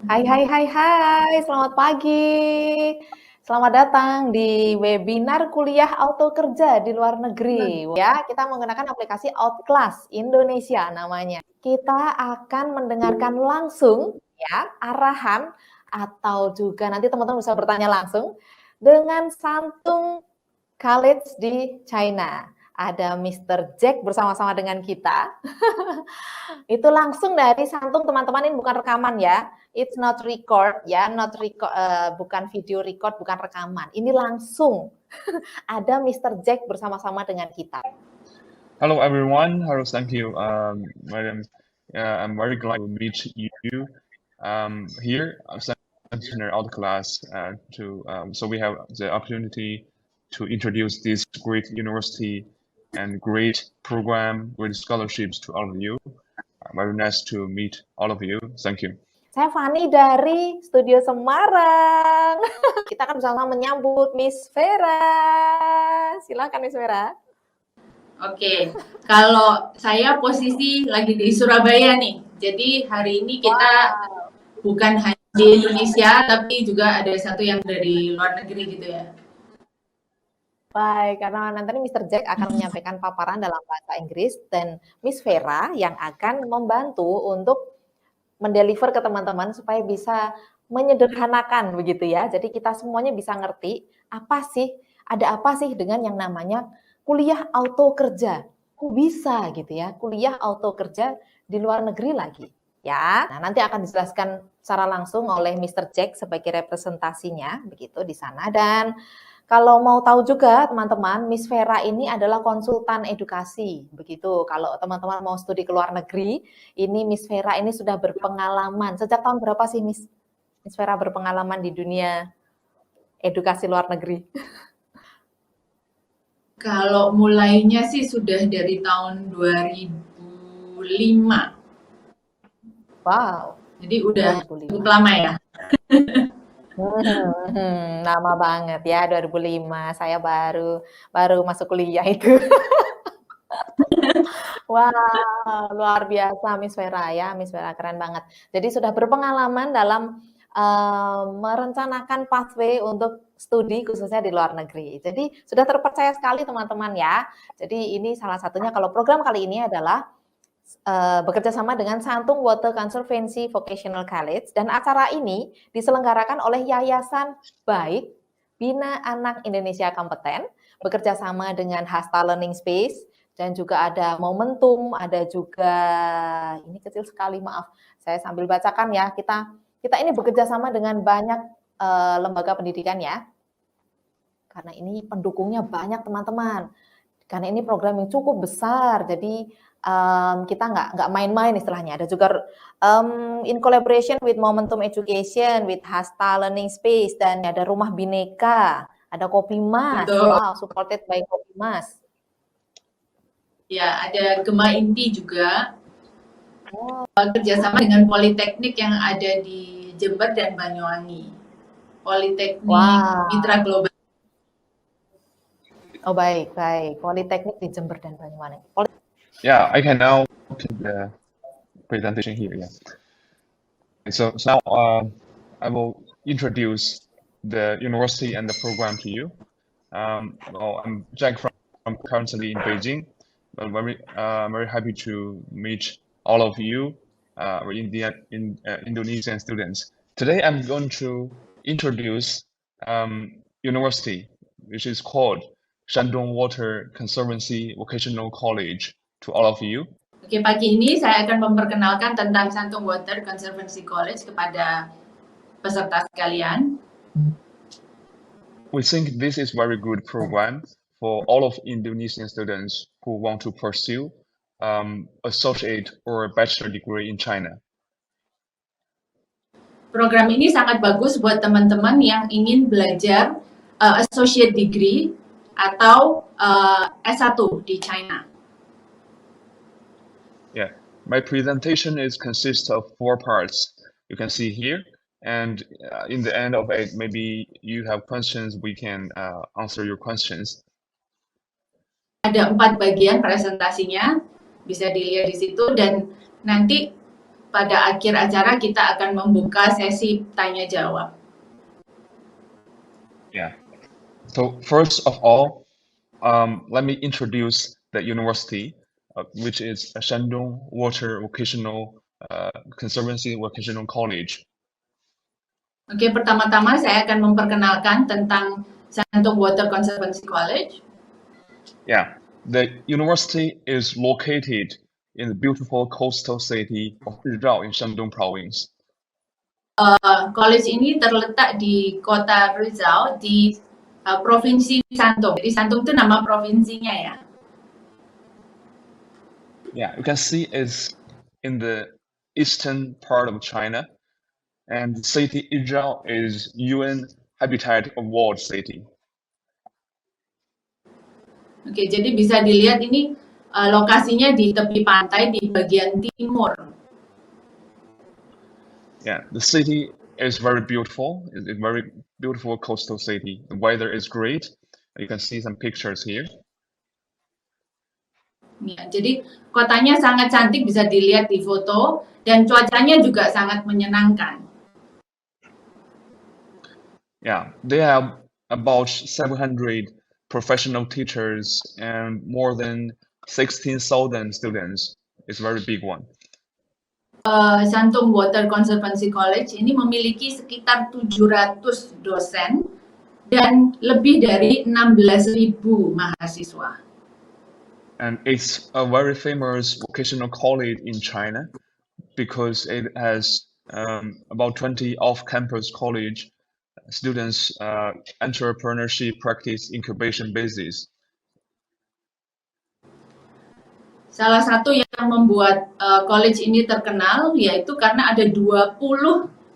Hai, hai, hai, hai, selamat pagi. Selamat datang di webinar kuliah auto kerja di luar negeri. Ya, kita menggunakan aplikasi Outclass Indonesia namanya. Kita akan mendengarkan langsung ya arahan atau juga nanti teman-teman bisa bertanya langsung dengan Santung College di China. Ada Mr. Jack bersama-sama dengan kita. Itu langsung dari Santung teman-teman, ini bukan rekaman ya. It's not record ya, bukan video record, bukan rekaman. Ini langsung ada Mr. Jack bersama-sama dengan kita. Hello everyone. Hello, thank you, Madam. I'm very glad to meet you here. I'm Center Out Class so we have the opportunity to introduce this great university and great program, great scholarships to all of you. Very nice to meet all of you. Thank you. Saya Fani dari Studio Semarang. Kita akan bersama menyambut Miss Vera. Silakan Miss Vera. Oke, kalau saya posisi lagi di Surabaya nih. Jadi hari ini kita bukan hanya di Indonesia, tapi juga ada satu yang dari luar negeri gitu ya. Baik, karena nanti Mr. Jack akan menyampaikan paparan dalam bahasa Inggris dan Miss Vera yang akan membantu untuk mendeliver ke teman-teman supaya bisa menyederhanakan begitu ya. Jadi kita semuanya bisa ngerti ada apa sih dengan yang namanya kuliah auto kerja. Kok bisa gitu ya, kuliah auto kerja di luar negeri lagi. Ya, nah nanti akan dijelaskan secara langsung oleh Mr. Jack sebagai representasinya begitu di sana. Dan kalau mau tahu juga teman-teman, Miss Vera ini adalah konsultan edukasi begitu. Kalau teman-teman mau studi ke luar negeri, ini Miss Vera ini sudah berpengalaman. Sejak tahun berapa sih Miss Vera berpengalaman di dunia edukasi luar negeri? Kalau mulainya sih sudah dari tahun 2005. Wow. Jadi udah cukup lama ya. Lama banget ya, 2005. Saya baru masuk kuliah itu. Wow, luar biasa Miss Vera ya, Miss Vera keren banget. Jadi sudah berpengalaman dalam merencanakan pathway untuk studi khususnya di luar negeri. Jadi sudah terpercaya sekali teman-teman ya. Jadi ini salah satunya kalau program kali ini adalah bekerja sama dengan Santung Water Conservancy Vocational College dan acara ini diselenggarakan oleh Yayasan Baik Bina Anak Indonesia Kompeten bekerja sama dengan Hasta Learning Space dan juga ada Momentum, ada juga ini kecil sekali maaf. Saya sambil bacakan ya. Kita ini bekerja sama dengan banyak lembaga pendidikan ya. Karena ini pendukungnya banyak teman-teman. Karena ini program yang cukup besar, jadi kita nggak main-main istilahnya. Ada juga in collaboration with Momentum Education, with Hasta Learning Space, dan ada Rumah Bineka, ada Kopi Mas, wow, supported by Kopi Mas. Ya, ada Gema Inti juga. Kerjasama dengan Politeknik yang ada di Jember dan Banyuwangi. Politeknik Mitra Global. Oh baik. Politeknik di Jember dan Banyuwangi. Yeah, I can now to the presentation here. Yeah. So now I will introduce the university and the program to you. Well, I'm Jack from currently in Beijing. I'm very happy to meet all of you, Indonesian students. Today I'm going to introduce university, which is called Shandong Water Conservancy Vocational College to all of you. Oke, pagi ini saya akan memperkenalkan tentang Shandong Water Conservancy College kepada peserta sekalian. We think this is very good program for all of Indonesian students who want to pursue associate or bachelor degree in China. Program ini sangat bagus buat teman-teman yang ingin belajar associate degree atau S1 di China. Yeah, my presentation consists of 4 parts. You can see here, and in the end of it, maybe you have questions. We can answer your questions. Ada 4 bagian presentasinya, bisa dilihat di situ, dan nanti pada akhir acara kita akan membuka sesi tanya jawab. Yeah. So first of all, let me introduce the university, which is Shandong Water Vocational Conservancy Vocational College. Oke, pertama-tama saya akan memperkenalkan tentang Shandong Water Conservancy College. Yeah, the university is located in the beautiful coastal city of Rizhao in Shandong Province. College ini terletak di kota Rizhao di provinsi Shandong. Jadi Shandong itu nama provinsinya ya. Yeah, you can see it's in the eastern part of China, and the city Rizhao is UN Habitat Award City. Oke, jadi bisa dilihat ini lokasinya di tepi pantai di bagian timur. Yeah, the city is very beautiful. It's a very beautiful coastal city. The weather is great. You can see some pictures here. Ya, jadi kotanya sangat cantik bisa dilihat di foto dan cuacanya juga sangat menyenangkan. Yeah, they have about 700 professional teachers and more than 16,000 students. It's a very big one. Shandong Water Conservancy College ini memiliki sekitar 700 dosen dan lebih dari 16.000 mahasiswa. And it's a very famous vocational college in China because it has about 20 off-campus college students entrepreneurship practice incubation basis. Salah satu yang membuat college ini terkenal yaitu karena ada 20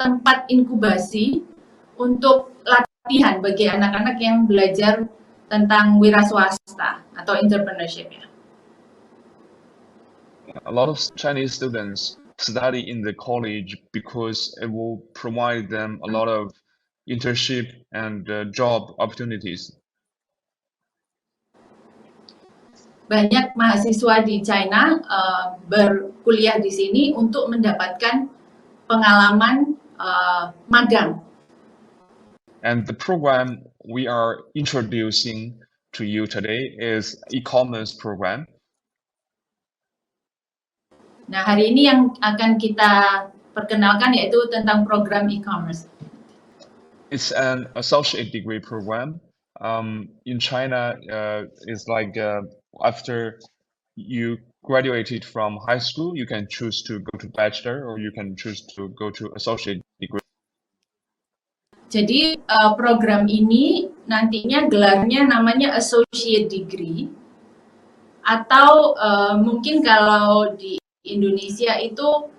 tempat inkubasi untuk latihan bagi anak-anak yang belajar tentang wira swasta atau entrepreneurship ya. A lot of Chinese students study in the college because it will provide them a lot of internship and job opportunities. Banyak mahasiswa di China berkuliah di sini untuk mendapatkan pengalaman magang. And the program we are introducing to you today is e-commerce program. Nah, hari ini yang akan kita perkenalkan yaitu tentang program e-commerce. It's an associate degree program. In China, it's like after you graduated from high school, you can choose to go to bachelor or you can choose to go to associate degree. Jadi program ini nantinya gelarnya namanya associate degree atau mungkin kalau di Indonesia itu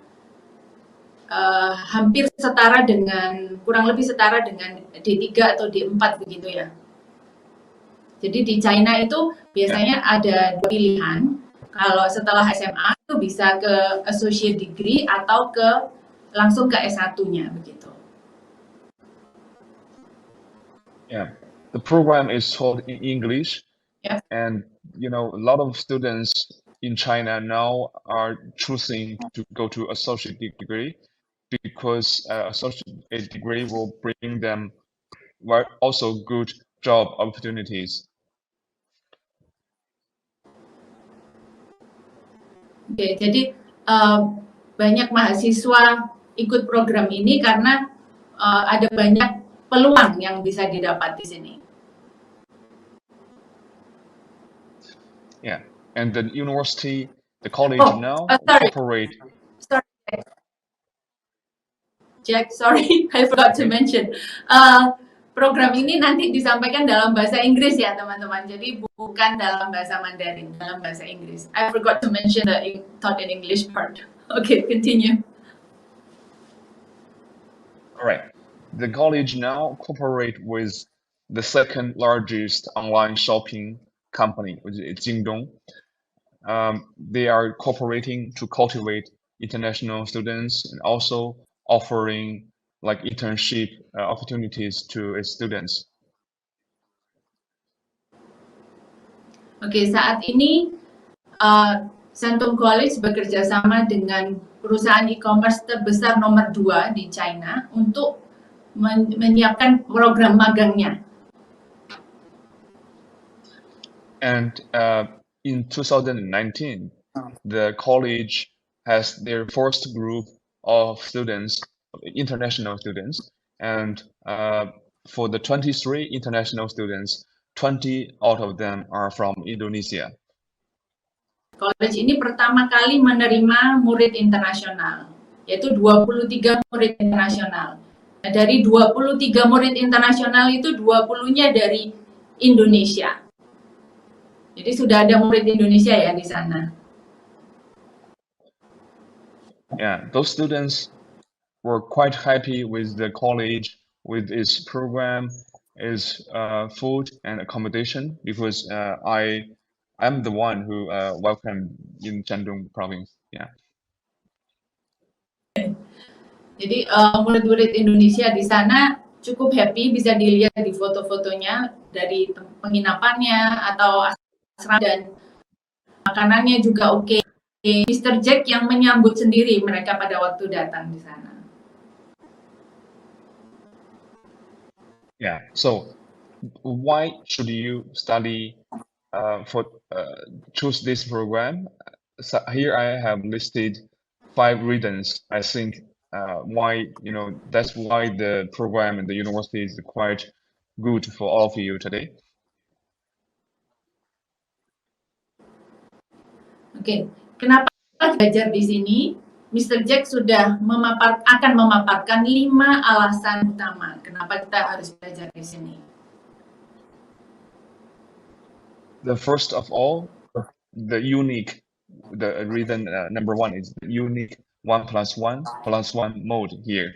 hampir setara dengan, kurang lebih setara dengan D3 atau D4 begitu ya. Jadi di China itu biasanya ada dua pilihan. Kalau setelah SMA itu bisa ke associate degree atau langsung ke S1-nya begitu. Yeah, the program is taught in English. Yeah. And you know, a lot of students in China now are choosing to go to associate degree because associate degree will bring them also good job opportunities. Oke, jadi banyak mahasiswa ikut program ini karena ada banyak peluang yang bisa didapat di sini. Yeah, and the university, the college now sorry. operate. Sorry, Jack. Sorry, I forgot to mention. Program ini nanti disampaikan dalam bahasa Inggris ya teman-teman. Jadi bukan dalam bahasa Mandarin, dalam bahasa Inggris. I forgot to mention the taught in English part. Okay, continue. All right. The college now cooperate with the second largest online shopping company, which is Jingdong. They are cooperating to cultivate international students and also offering like internship opportunities to its students. Oke, saat ini Shandong College bekerja sama dengan perusahaan e-commerce terbesar nomor 2 di China untuk menyiapkan program magangnya. And in 2019, the college has their first group of students, international students, and for the 23 international students, 20 out of them are from Indonesia. College ini pertama kali menerima murid internasional, yaitu 23 murid internasional. Nah, dari 23 murid internasional itu 20-nya dari Indonesia. Jadi sudah ada murid Indonesia ya di sana. Yeah, those students were quite happy with the college, with its program, its food and accommodation, because I'm the one who welcomed in Shandong province. Yeah. Jadi murid-murid Indonesia di sana cukup happy, bisa dilihat di foto-fotonya dari penginapannya atau asrama, dan makanannya juga oke. Mr. Jack yang menyambut sendiri mereka pada waktu datang di sana. Yeah. So why should you study choose this program? So here I have listed 5 reasons. I think why, that's why the program and the university is quite good for all of you today. Oke, kenapa belajar di sini? Mr. Jack sudah akan memaparkan 5 alasan utama kenapa kita harus belajar di sini. The first of all, the reason number 1 is the unique 1+1 mode here.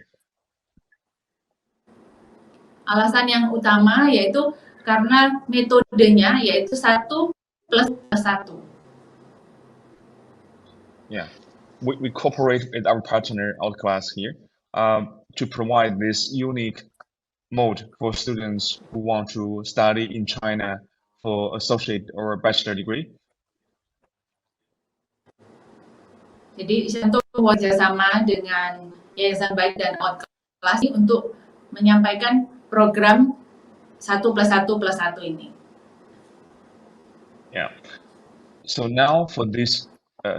Alasan yang utama yaitu karena metodenya yaitu 1+1. Yeah, we cooperate with our partner Outclass here to provide this unique mode for students who want to study in China for associate or bachelor degree. Jadi Shantou bekerjasama dengan Yayasan Baik dan Outclass untuk menyampaikan program 1+1+1 ini. Yeah. So now for this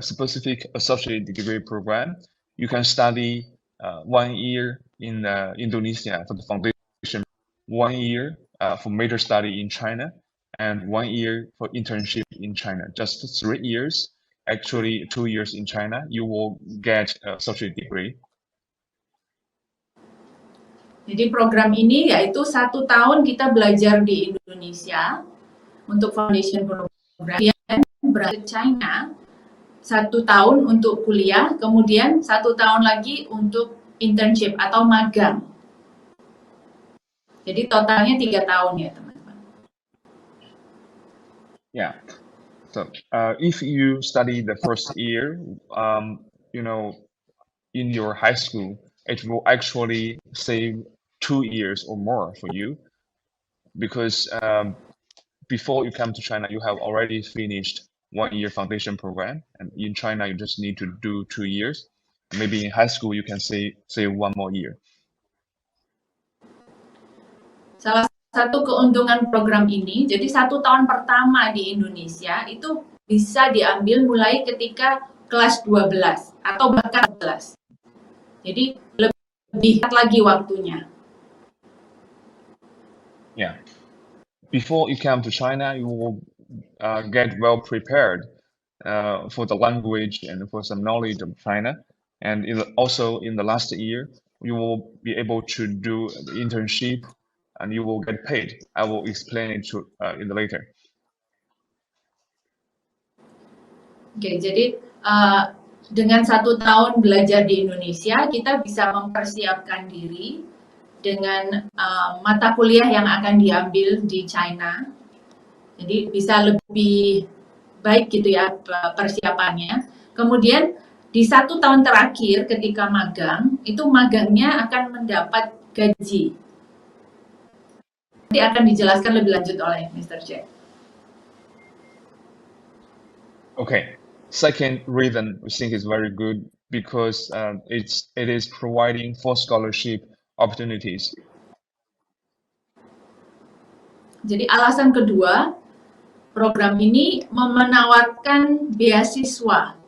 specific associate degree program, you can study 1 year in Indonesia for the foundation, 1 year for major study in China, and 1 year for internship in China. Just 3 years, actually 2 years in China, you will get associate degree. Jadi program ini yaitu 1 tahun kita belajar di Indonesia untuk foundation program, dan berangkat ke China 1 tahun untuk kuliah, kemudian 1 tahun lagi untuk internship atau magang. Jadi totalnya 3 tahun ya teman-teman. Yeah. So if you study the first year, in your high school, it will actually save 2 years or more for you, because before you come to China, you have already finished 1 year foundation program, and in China you just need to do 2 years. Maybe in high school you can save 1 more year. Salah satu keuntungan program ini, jadi 1 tahun pertama di Indonesia itu bisa diambil mulai ketika kelas 12 atau bahkan 11. Jadi lebih cepat lagi waktunya. Yeah. Before you come to China, you will get well prepared for the language and for some knowledge of China. And also in the last year, you will be able to do the internship and you will get paid. I will explain it in the later. Oke, jadi dengan 1 tahun belajar di Indonesia, kita bisa mempersiapkan diri dengan mata kuliah yang akan diambil di China. Jadi bisa lebih baik gitu ya persiapannya. Kemudian di 1 tahun terakhir ketika magang, itu magangnya akan mendapat gaji. Nanti akan dijelaskan lebih lanjut oleh Mr. Jack. Okay. Second reason we think is very good because it is providing full scholarship opportunities. Jadi alasan kedua, program ini menawarkan beasiswa.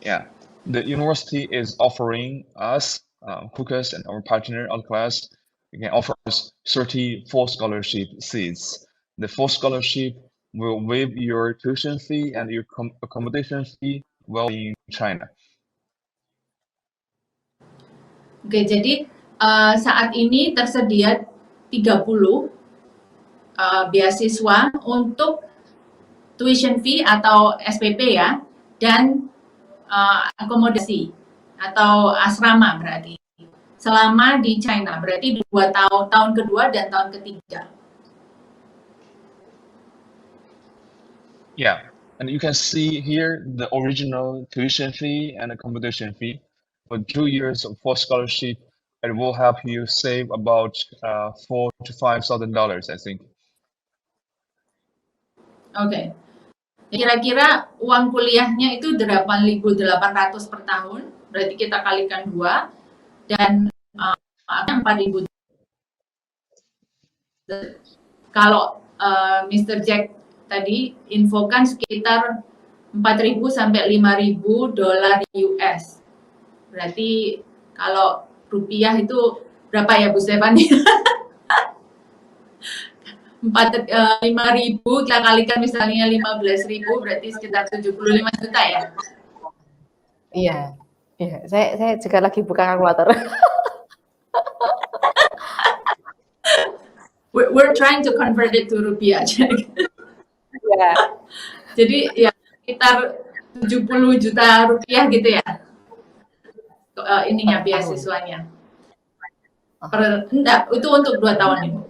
Yeah, the university is offering us, Hookers and our partner Outclass, can offer us 30 full scholarship seats. The full scholarship will waive your tuition fee and your accommodation fee while in China. Oke, jadi saat ini tersedia 30 beasiswa untuk tuition fee atau SPP ya, dan akomodasi atau asrama berarti selama di China, berarti 2 tahun kedua dan tahun ketiga. Yeah, and you can see here the original tuition fee and accommodation fee for 2 years of full scholarship. It will help you save about $4,000 to $5,000, I think. Oke. Kira-kira uang kuliahnya itu 8.800 per tahun, berarti kita kalikan 2, dan 4.000. Kalau Mr. Jack tadi infokan sekitar 4.000 sampai 5.000 dolar US. Berarti kalau rupiah itu berapa ya Bu Stefani? 5.000 kita kalikan misalnya 15.000 berarti sekitar 75 juta ya? Iya, iya. Saya juga lagi buka kalkulator. We're trying to convert it to rupiah. Iya. Jadi ya sekitar 70 juta rupiah gitu ya? Ininya beasiswanya. Enggak, itu untuk 2 tahun Ibu.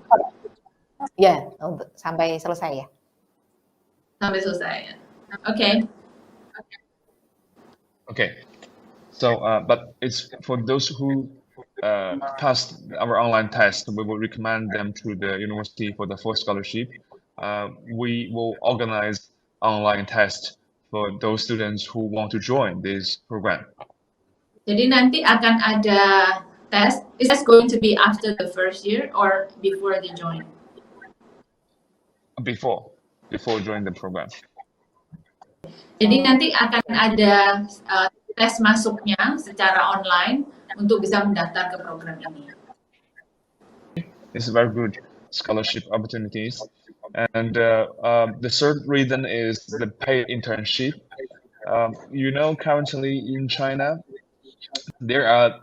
Ya, untuk sampai selesai ya. Sampai selesai ya. Oke. Okay, so but it's for those who passed our online test, we will recommend them to the university for the full scholarship. We will organize online test for those students who want to join this program. Jadi nanti akan ada tes. Is this going to be after the first year or before they join? Before join the program. Jadi nanti akan ada tes masuknya secara online untuk bisa mendaftar ke program ini. It's very good scholarship opportunities. And the third reason is the paid internship. You know, currently in China, there are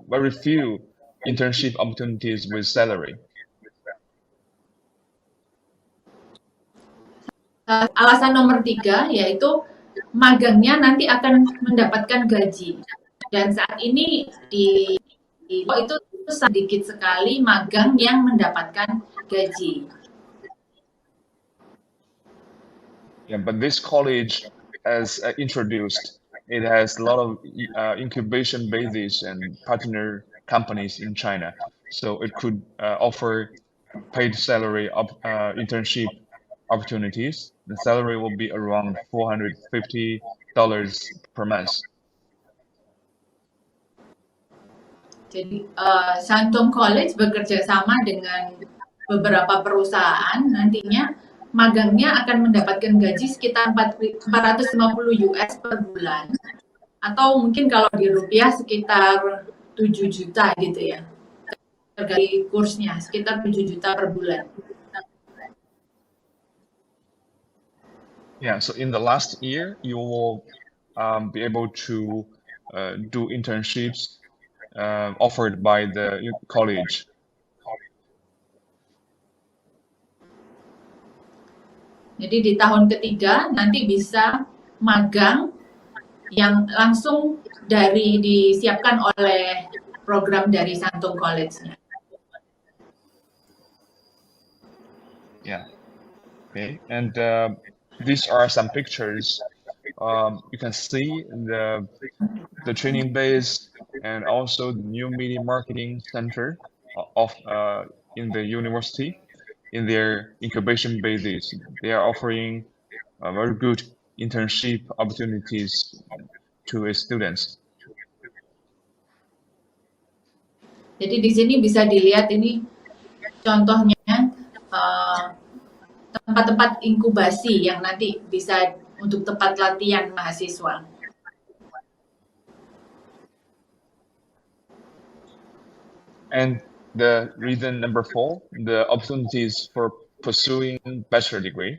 very few internship opportunities with salary. Alasan nomor 3 yaitu magangnya nanti akan mendapatkan gaji, dan saat ini itu sedikit sekali magang yang mendapatkan gaji. Yeah, but this college has introduced, it has a lot of incubation bases and partner companies in China, so it could offer paid salary internship opportunities. The salary will be around $450 per month. Jadi Shantung College bekerja sama dengan beberapa perusahaan, nantinya magangnya akan mendapatkan gaji sekitar 450 US per bulan, atau mungkin kalau di rupiah sekitar 7 juta gitu ya, dari kursnya sekitar 7 juta per bulan. Yeah, so in the last year, you will be able to do internships offered by the college. Jadi di tahun ketiga nanti bisa magang yang langsung disiapkan oleh program dari Shantung College-nya. Yeah. Okay, and these are some pictures. You can see the training base and also the new media marketing center of in the university in their incubation bases. They are offering very good internship opportunities to its students. Jadi di sini bisa dilihat ini contohnya tempat-tempat inkubasi yang nanti bisa untuk tempat latihan mahasiswa. And the reason number 4, the opportunities for pursuing bachelor degree.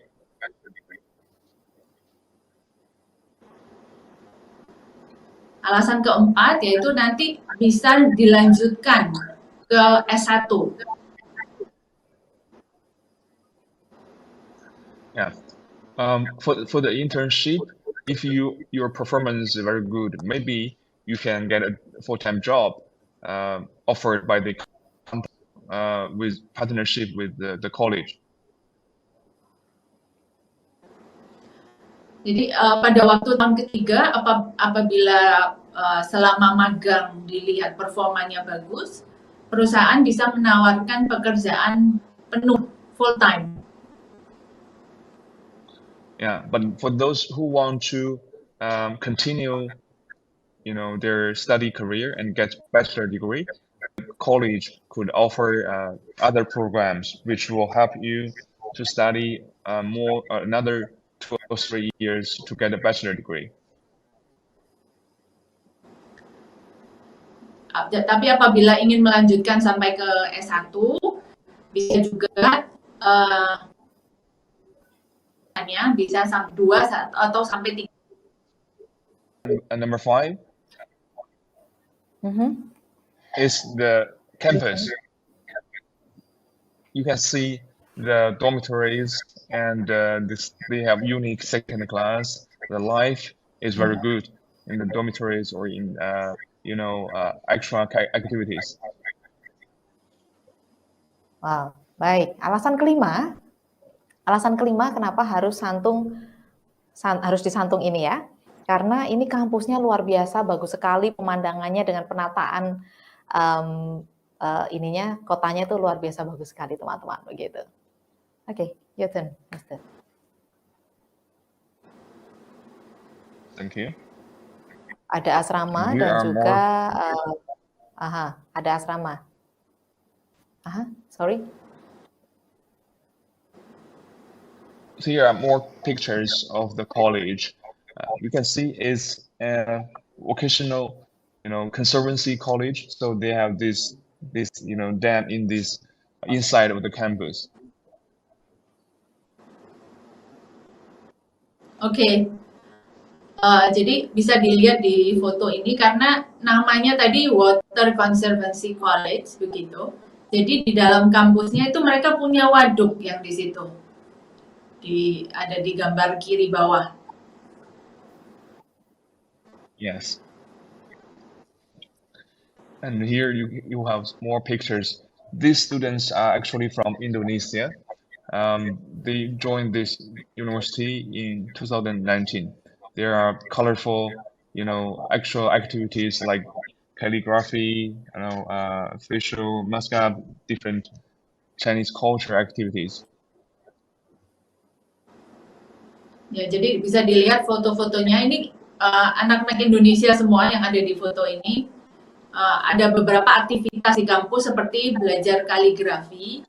Alasan keempat yaitu nanti bisa dilanjutkan ke S1. Yeah. For the internship, if your performance is very good, maybe you can get a full-time job offered by the company with partnership with the college. Jadi pada waktu tahun ketiga apabila selama magang dilihat performanya bagus, perusahaan bisa menawarkan pekerjaan penuh full time. Yeah, but for those who want to continue, their study career and get bachelor degree, college could offer other programs which will help you to study another 2 or 3 years to get a bachelor degree. Tapi apabila ingin melanjutkan sampai ke S1, bisa juga bisa 2 atau sampai 3. And number 5 is the campus. You can see the dormitories and they have unique second class. The life is very good in the dormitories or in extra activities. Wow, baik. Alasan kelima kenapa harus disantung ini ya? Karena ini kampusnya luar biasa, bagus sekali pemandangannya dengan penataan kotanya itu luar biasa bagus sekali teman-teman begitu. Oke, your turn, Mister. Thank you. Ada asrama dan juga ada asrama. Sorry. So here are more pictures of the college. You can see is a vocational, conservancy college. So they have this dam in this inside of the campus. Oke. Jadi bisa dilihat di foto ini karena namanya tadi Water Conservancy College begitu. Jadi di dalam kampusnya itu mereka punya waduk yang di situ. Ada di gambar kiri bawah. Yes. And here you have more pictures. These students are actually from Indonesia. They joined this university in 2019. There are colorful, actual activities like calligraphy, facial mascot, different Chinese culture activities. Ya, jadi bisa dilihat foto-fotonya ini anak-anak Indonesia semua yang ada di foto ini. Ada beberapa aktivitas di kampus seperti belajar kaligrafi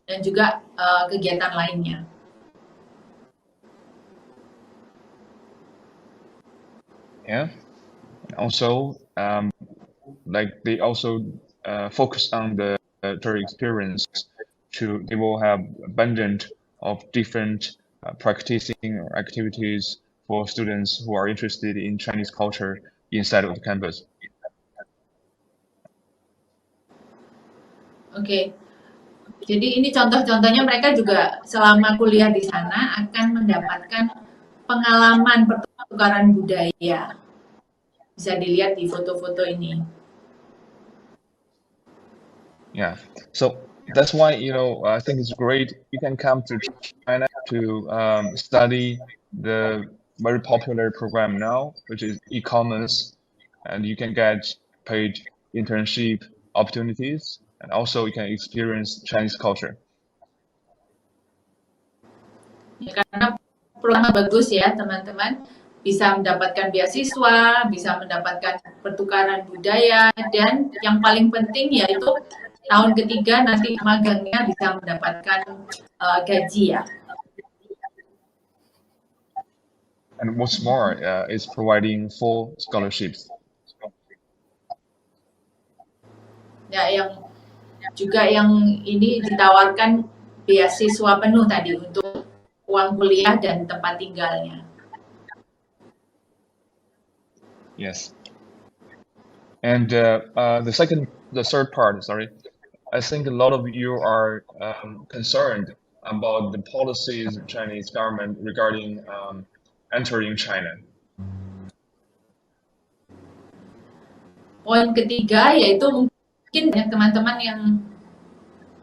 dan juga kegiatan lainnya. Yeah, also they also focus on their experience. They will have abundant of different practicing activities for students who are interested in Chinese culture inside of the campus. Oke. Jadi ini contoh-contohnya mereka juga selama kuliah di sana akan mendapatkan pengalaman pertukaran budaya. Bisa dilihat di foto-foto ini. Yeah, so that's why I think it's great you can come to China to study the very popular program now, which is e-commerce, and you can get paid internship opportunities, and also you can experience Chinese culture. Ya, karena program bagus ya teman-teman, bisa mendapatkan beasiswa, bisa mendapatkan pertukaran budaya, dan yang paling penting yaitu tahun ketiga nanti magangnya bisa mendapatkan gaji ya. And what's more, is providing full scholarships. Ya, yang ini ditawarkan beasiswa penuh tadi untuk uang kuliah dan tempat tinggalnya. Yes. And the third part, sorry, I think a lot of you are concerned about the policies of Chinese government regarding entering China. Poin ketiga yaitu mungkin banyak teman-teman yang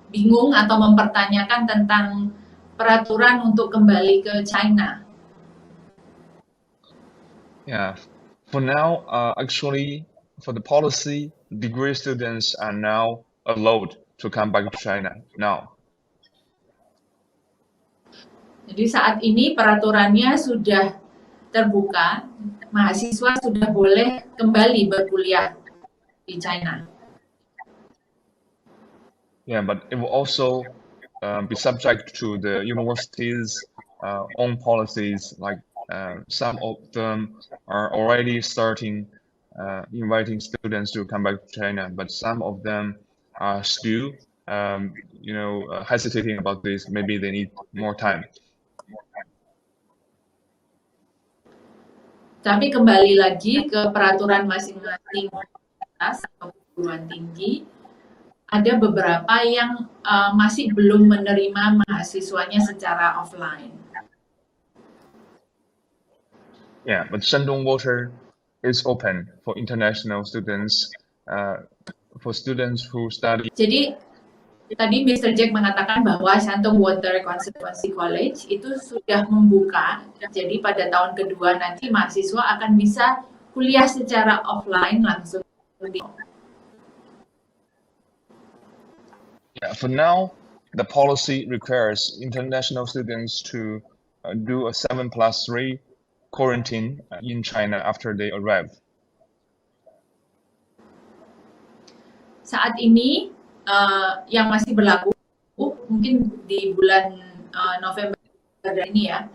bingung atau mempertanyakan tentang peraturan untuk kembali ke China. Yeah, for now, actually, for the policy, degree students are now allowed to come back to China now. Jadi saat ini peraturannya sudah terbuka, mahasiswa sudah boleh kembali berkuliah di China. Yeah, but it will also be subject to the university's own policies. Like some of them are already starting inviting students to come back to China, but some of them are still, hesitating about this. Maybe they need more time. Tapi kembali lagi ke peraturan masing-masing universitas atau perguruan tinggi, ada beberapa yang masih belum menerima mahasiswanya secara offline. Yeah, but Shandong Water is open for international students, for students who study. Jadi tadi Mr. Jack mengatakan bahwa Shandong Water Conservancy College itu sudah membuka. Jadi pada tahun kedua nanti mahasiswa akan bisa kuliah secara offline langsung. Yeah, for now, the policy requires international students to do a 7+3 quarantine in China after they arrive. Saat ini yang masih berlaku mungkin di bulan November ini ya,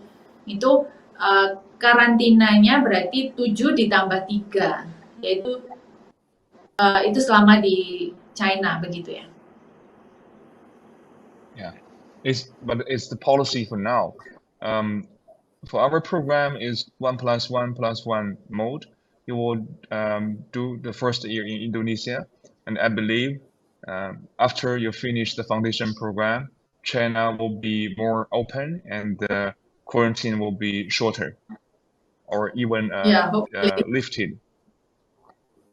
itu karantinanya berarti 7 ditambah 3, yaitu itu selama di China begitu ya. Yeah, but it's the policy for now. For our program is 1+1+1 mode. You will do the first year in Indonesia, and I believe after you finish the foundation program, China will be more open and the quarantine will be shorter or even lifted.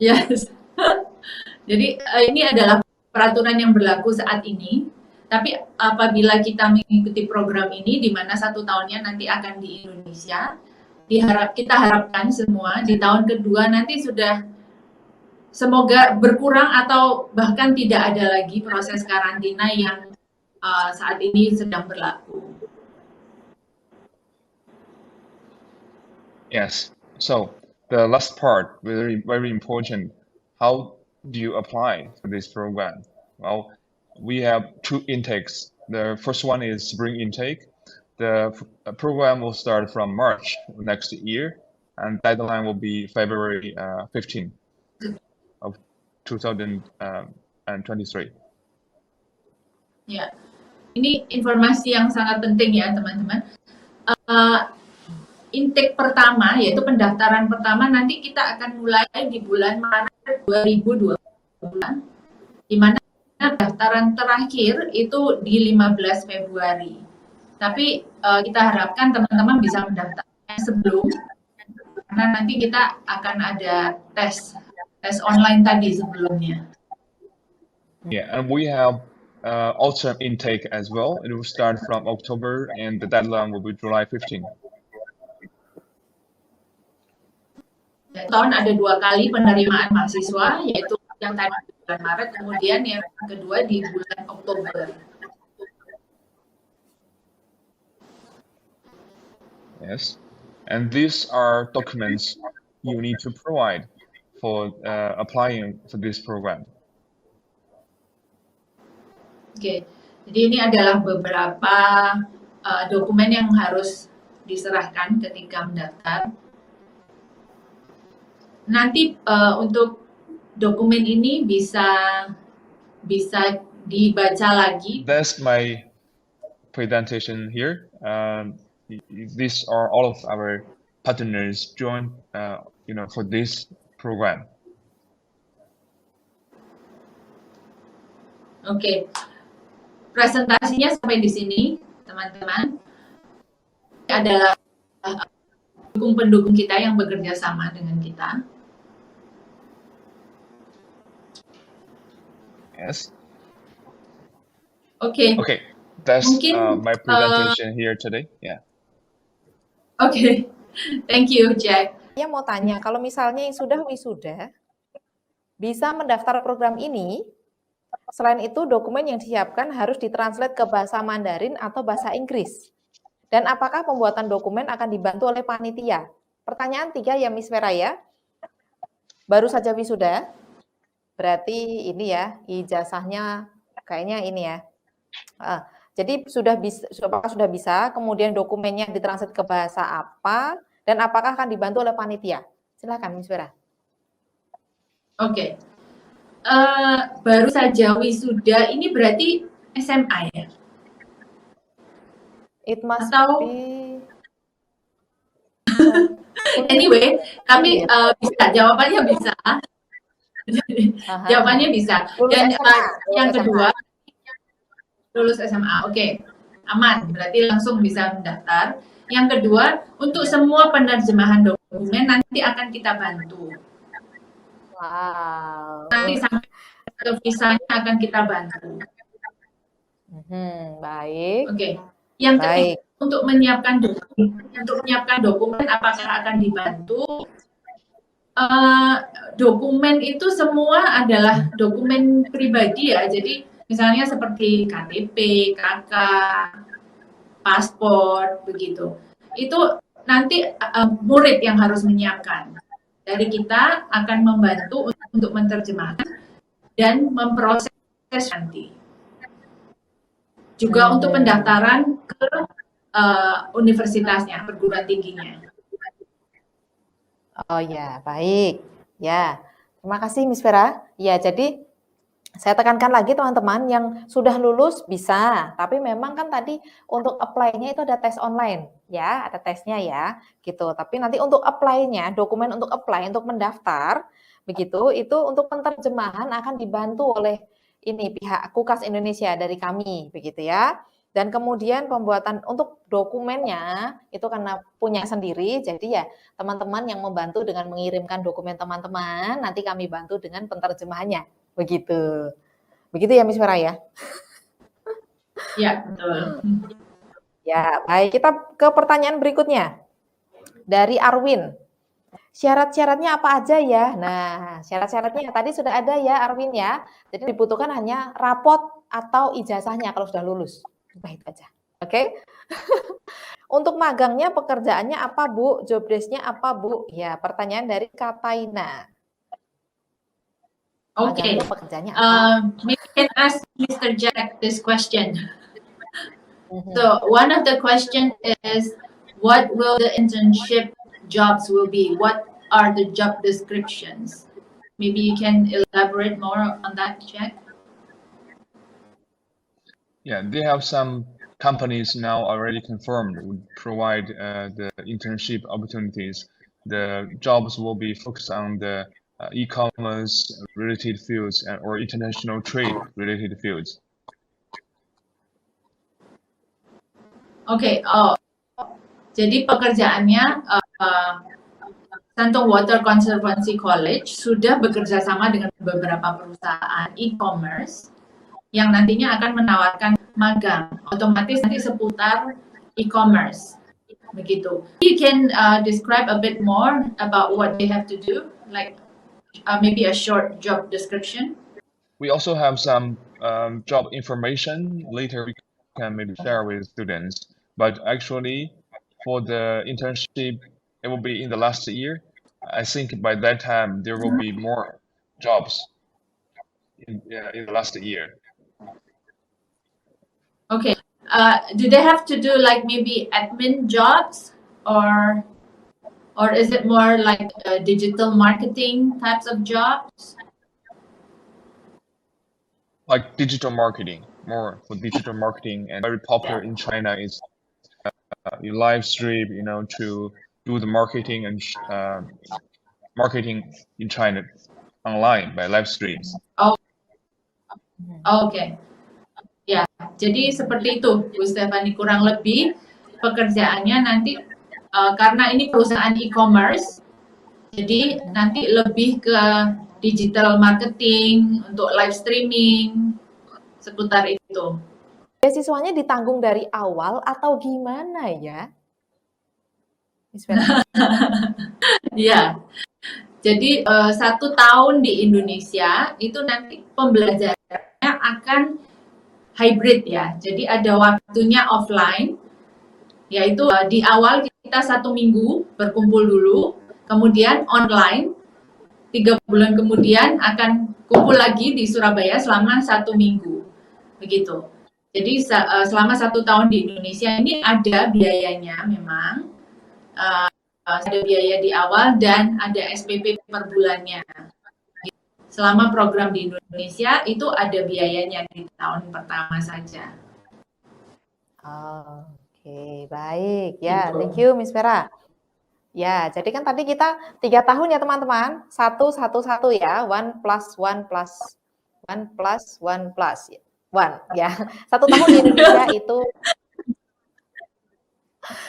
Yes. Jadi ini adalah peraturan yang berlaku saat ini. Tapi apabila kita mengikuti program ini, di mana 1 tahunnya nanti akan di Indonesia, kita harapkan semua di tahun kedua nanti sudah semoga berkurang atau bahkan tidak ada lagi proses karantina yang saat ini sedang berlaku. Yes. So the last part, very, very important. How do you apply for this program? Well, we have 2 intakes. The first one is spring intake. The program will start from March next year, and deadline will be February 15 of 2023. Ya, ini informasi yang sangat penting ya teman-teman. Intake pertama, yaitu pendaftaran pertama nanti kita akan mulai di bulan Maret 2020, di mana pendaftaran terakhir itu di 15 Februari. Tapi kita harapkan teman-teman bisa mendaftarnya sebelum, karena nanti kita akan ada tes online tadi sebelumnya. Yeah, and we have autumn intake as well. It will start from October and the deadline will be July 15. Tahun ada 2 kali penerimaan mahasiswa, yaitu yang tadi di bulan Maret, kemudian yang kedua di bulan Oktober. Yes. And these are documents you need to provide for applying for this program. Oke, jadi ini adalah beberapa dokumen yang harus diserahkan ketika mendaftar. Nanti untuk dokumen ini bisa dibaca lagi. That's my presentation here. These are all of our partners join, for this program. Oke, presentasinya sampai di sini, teman-teman. Ini adalah pendukung kita yang bekerja sama dengan kita. Yes. Oke. Okay, that's Mungkin, my presentation here today. Yeah. Oke, thank you, Jack. Saya mau tanya, kalau misalnya yang sudah wisuda bisa mendaftar program ini, selain itu dokumen yang disiapkan harus ditranslate ke bahasa Mandarin atau bahasa Inggris. Dan apakah pembuatan dokumen akan dibantu oleh panitia? Pertanyaan 3 ya, Miss Vera ya. Baru saja wisuda, berarti ini ya, ijazahnya kayaknya ini ya. Jadi apakah sudah bisa, kemudian dokumennya ditranslate ke bahasa apa, dan apakah akan dibantu oleh panitia? Silakan, Miss Vera. Oke. Baru saja wisuda, ini berarti SMA ya? It must Atau be... Anyway, kami bisa, jawabannya bisa. Jawabannya bisa. Dan yang kedua, lulus SMA. Oke, aman. Berarti langsung bisa mendaftar. Yang kedua, untuk semua penerjemahan dokumen nanti akan kita bantu. Wow. Nanti sampai ke visanya akan kita bantu. Baik. Oke. Yang ketiga, untuk menyiapkan dokumen apakah akan dibantu? Dokumen itu semua adalah dokumen pribadi ya. Jadi misalnya seperti KTP, KK, paspor, begitu. Itu nanti murid yang harus menyiapkan. Dari kita akan membantu untuk menerjemahkan dan memproses nanti. Juga untuk pendaftaran ke universitasnya, perguruan tingginya. Oh ya, baik. Ya, terima kasih Miss Vera. Ya, jadi saya tekankan lagi teman-teman yang sudah lulus bisa, tapi memang kan tadi untuk apply-nya itu ada tes online, ya, ada tesnya ya, gitu. Tapi nanti untuk apply-nya, dokumen untuk apply, untuk mendaftar, begitu, itu untuk penerjemahan akan dibantu oleh ini pihak KUKAS Indonesia dari kami, begitu ya. Dan kemudian pembuatan untuk dokumennya itu karena punya sendiri, jadi ya teman-teman yang membantu dengan mengirimkan dokumen teman-teman, nanti kami bantu dengan penerjemahannya, begitu. Begitu ya Miss Vera ya? Ya, betul. Ya, baik. Kita ke pertanyaan berikutnya. Dari Arwin. Syarat-syaratnya apa aja ya? Nah, syarat-syaratnya tadi sudah ada ya Arwin ya. Jadi dibutuhkan hanya rapot atau ijazahnya kalau sudah lulus. Nah, itu aja. Oke. Untuk magangnya pekerjaannya apa Bu? Job desk-nya apa Bu? Ya, pertanyaan dari Kataina. Okay. Pekerjaannya apa? Maybe you can ask Mr. Jack this question. So one of the questions is, what will the internship jobs will be? What are the job descriptions? Maybe you can elaborate more on that, Jack. Yeah, they have some companies now already confirmed would provide the internship opportunities. The jobs will be focused on the e-commerce related fields or international trade related fields. Oke, jadi pekerjaannya Santong Water Conservancy College sudah bekerja sama dengan beberapa perusahaan e-commerce yang nantinya akan menawarkan magang, otomatis nanti seputar e-commerce, begitu. You can describe a bit more about what they have to do, like maybe a short job description. We also have some job information later we can maybe share with students. But actually, for the internship, it will be in the last year. I think by that time there will be more jobs in the last year. Okay. Do they have to do like maybe admin jobs or is it more like digital marketing types of jobs? Like digital marketing, more for digital marketing, and very popular in China is you live stream, to do the marketing and marketing in China online by live streams. Oke. Ya, jadi seperti itu, Bu Stephanie, kurang lebih pekerjaannya nanti karena ini perusahaan e-commerce, jadi nanti lebih ke digital marketing, untuk live streaming, seputar itu. Beasiswanya ditanggung dari awal atau gimana ya? Miss Vera? Iya, jadi 1 tahun di Indonesia itu nanti pembelajarannya akan hybrid ya, jadi ada waktunya offline, yaitu di awal kita 1 minggu berkumpul dulu, kemudian online, 3 bulan kemudian akan kumpul lagi di Surabaya selama 1 minggu, begitu. Jadi selama 1 tahun di Indonesia ini ada biayanya memang, ada biaya di awal dan ada SPP per bulannya. Selama program di Indonesia itu ada biayanya di tahun pertama saja. Oke, baik. Ya, Gitu. thank you Miss Vera. Ya, jadi kan tadi kita 3 tahun ya teman-teman. 1, 1, 1 ya. 1 plus 1 plus 1 plus 1 plus 1 ya. 1 tahun di Indonesia itu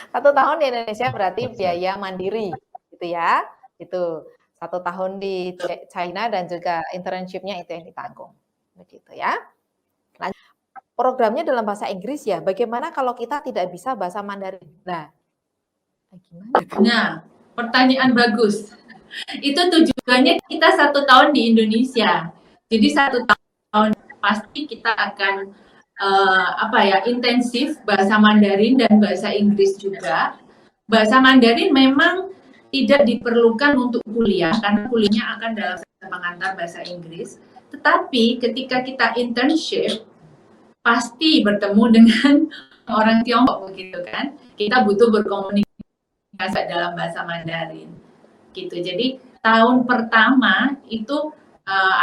1 tahun di Indonesia berarti biaya mandiri gitu ya. Itu 1 tahun di China dan juga internship-nya itu yang ditanggung. Begitu ya. Nah, programnya dalam bahasa Inggris ya. Bagaimana kalau kita tidak bisa bahasa Mandarin? Nah, gimana? Nah, pertanyaan bagus. Itu tujuannya kita 1 tahun di Indonesia. Jadi 1 tahun pasti kita akan intensif bahasa Mandarin dan bahasa Inggris juga. Bahasa Mandarin memang tidak diperlukan untuk kuliah karena kuliahnya akan dalam pengantar bahasa Inggris. Tetapi ketika kita internship pasti bertemu dengan orang Tiongkok begitu kan. Kita butuh berkomunikasi dalam bahasa Mandarin gitu. Jadi tahun pertama itu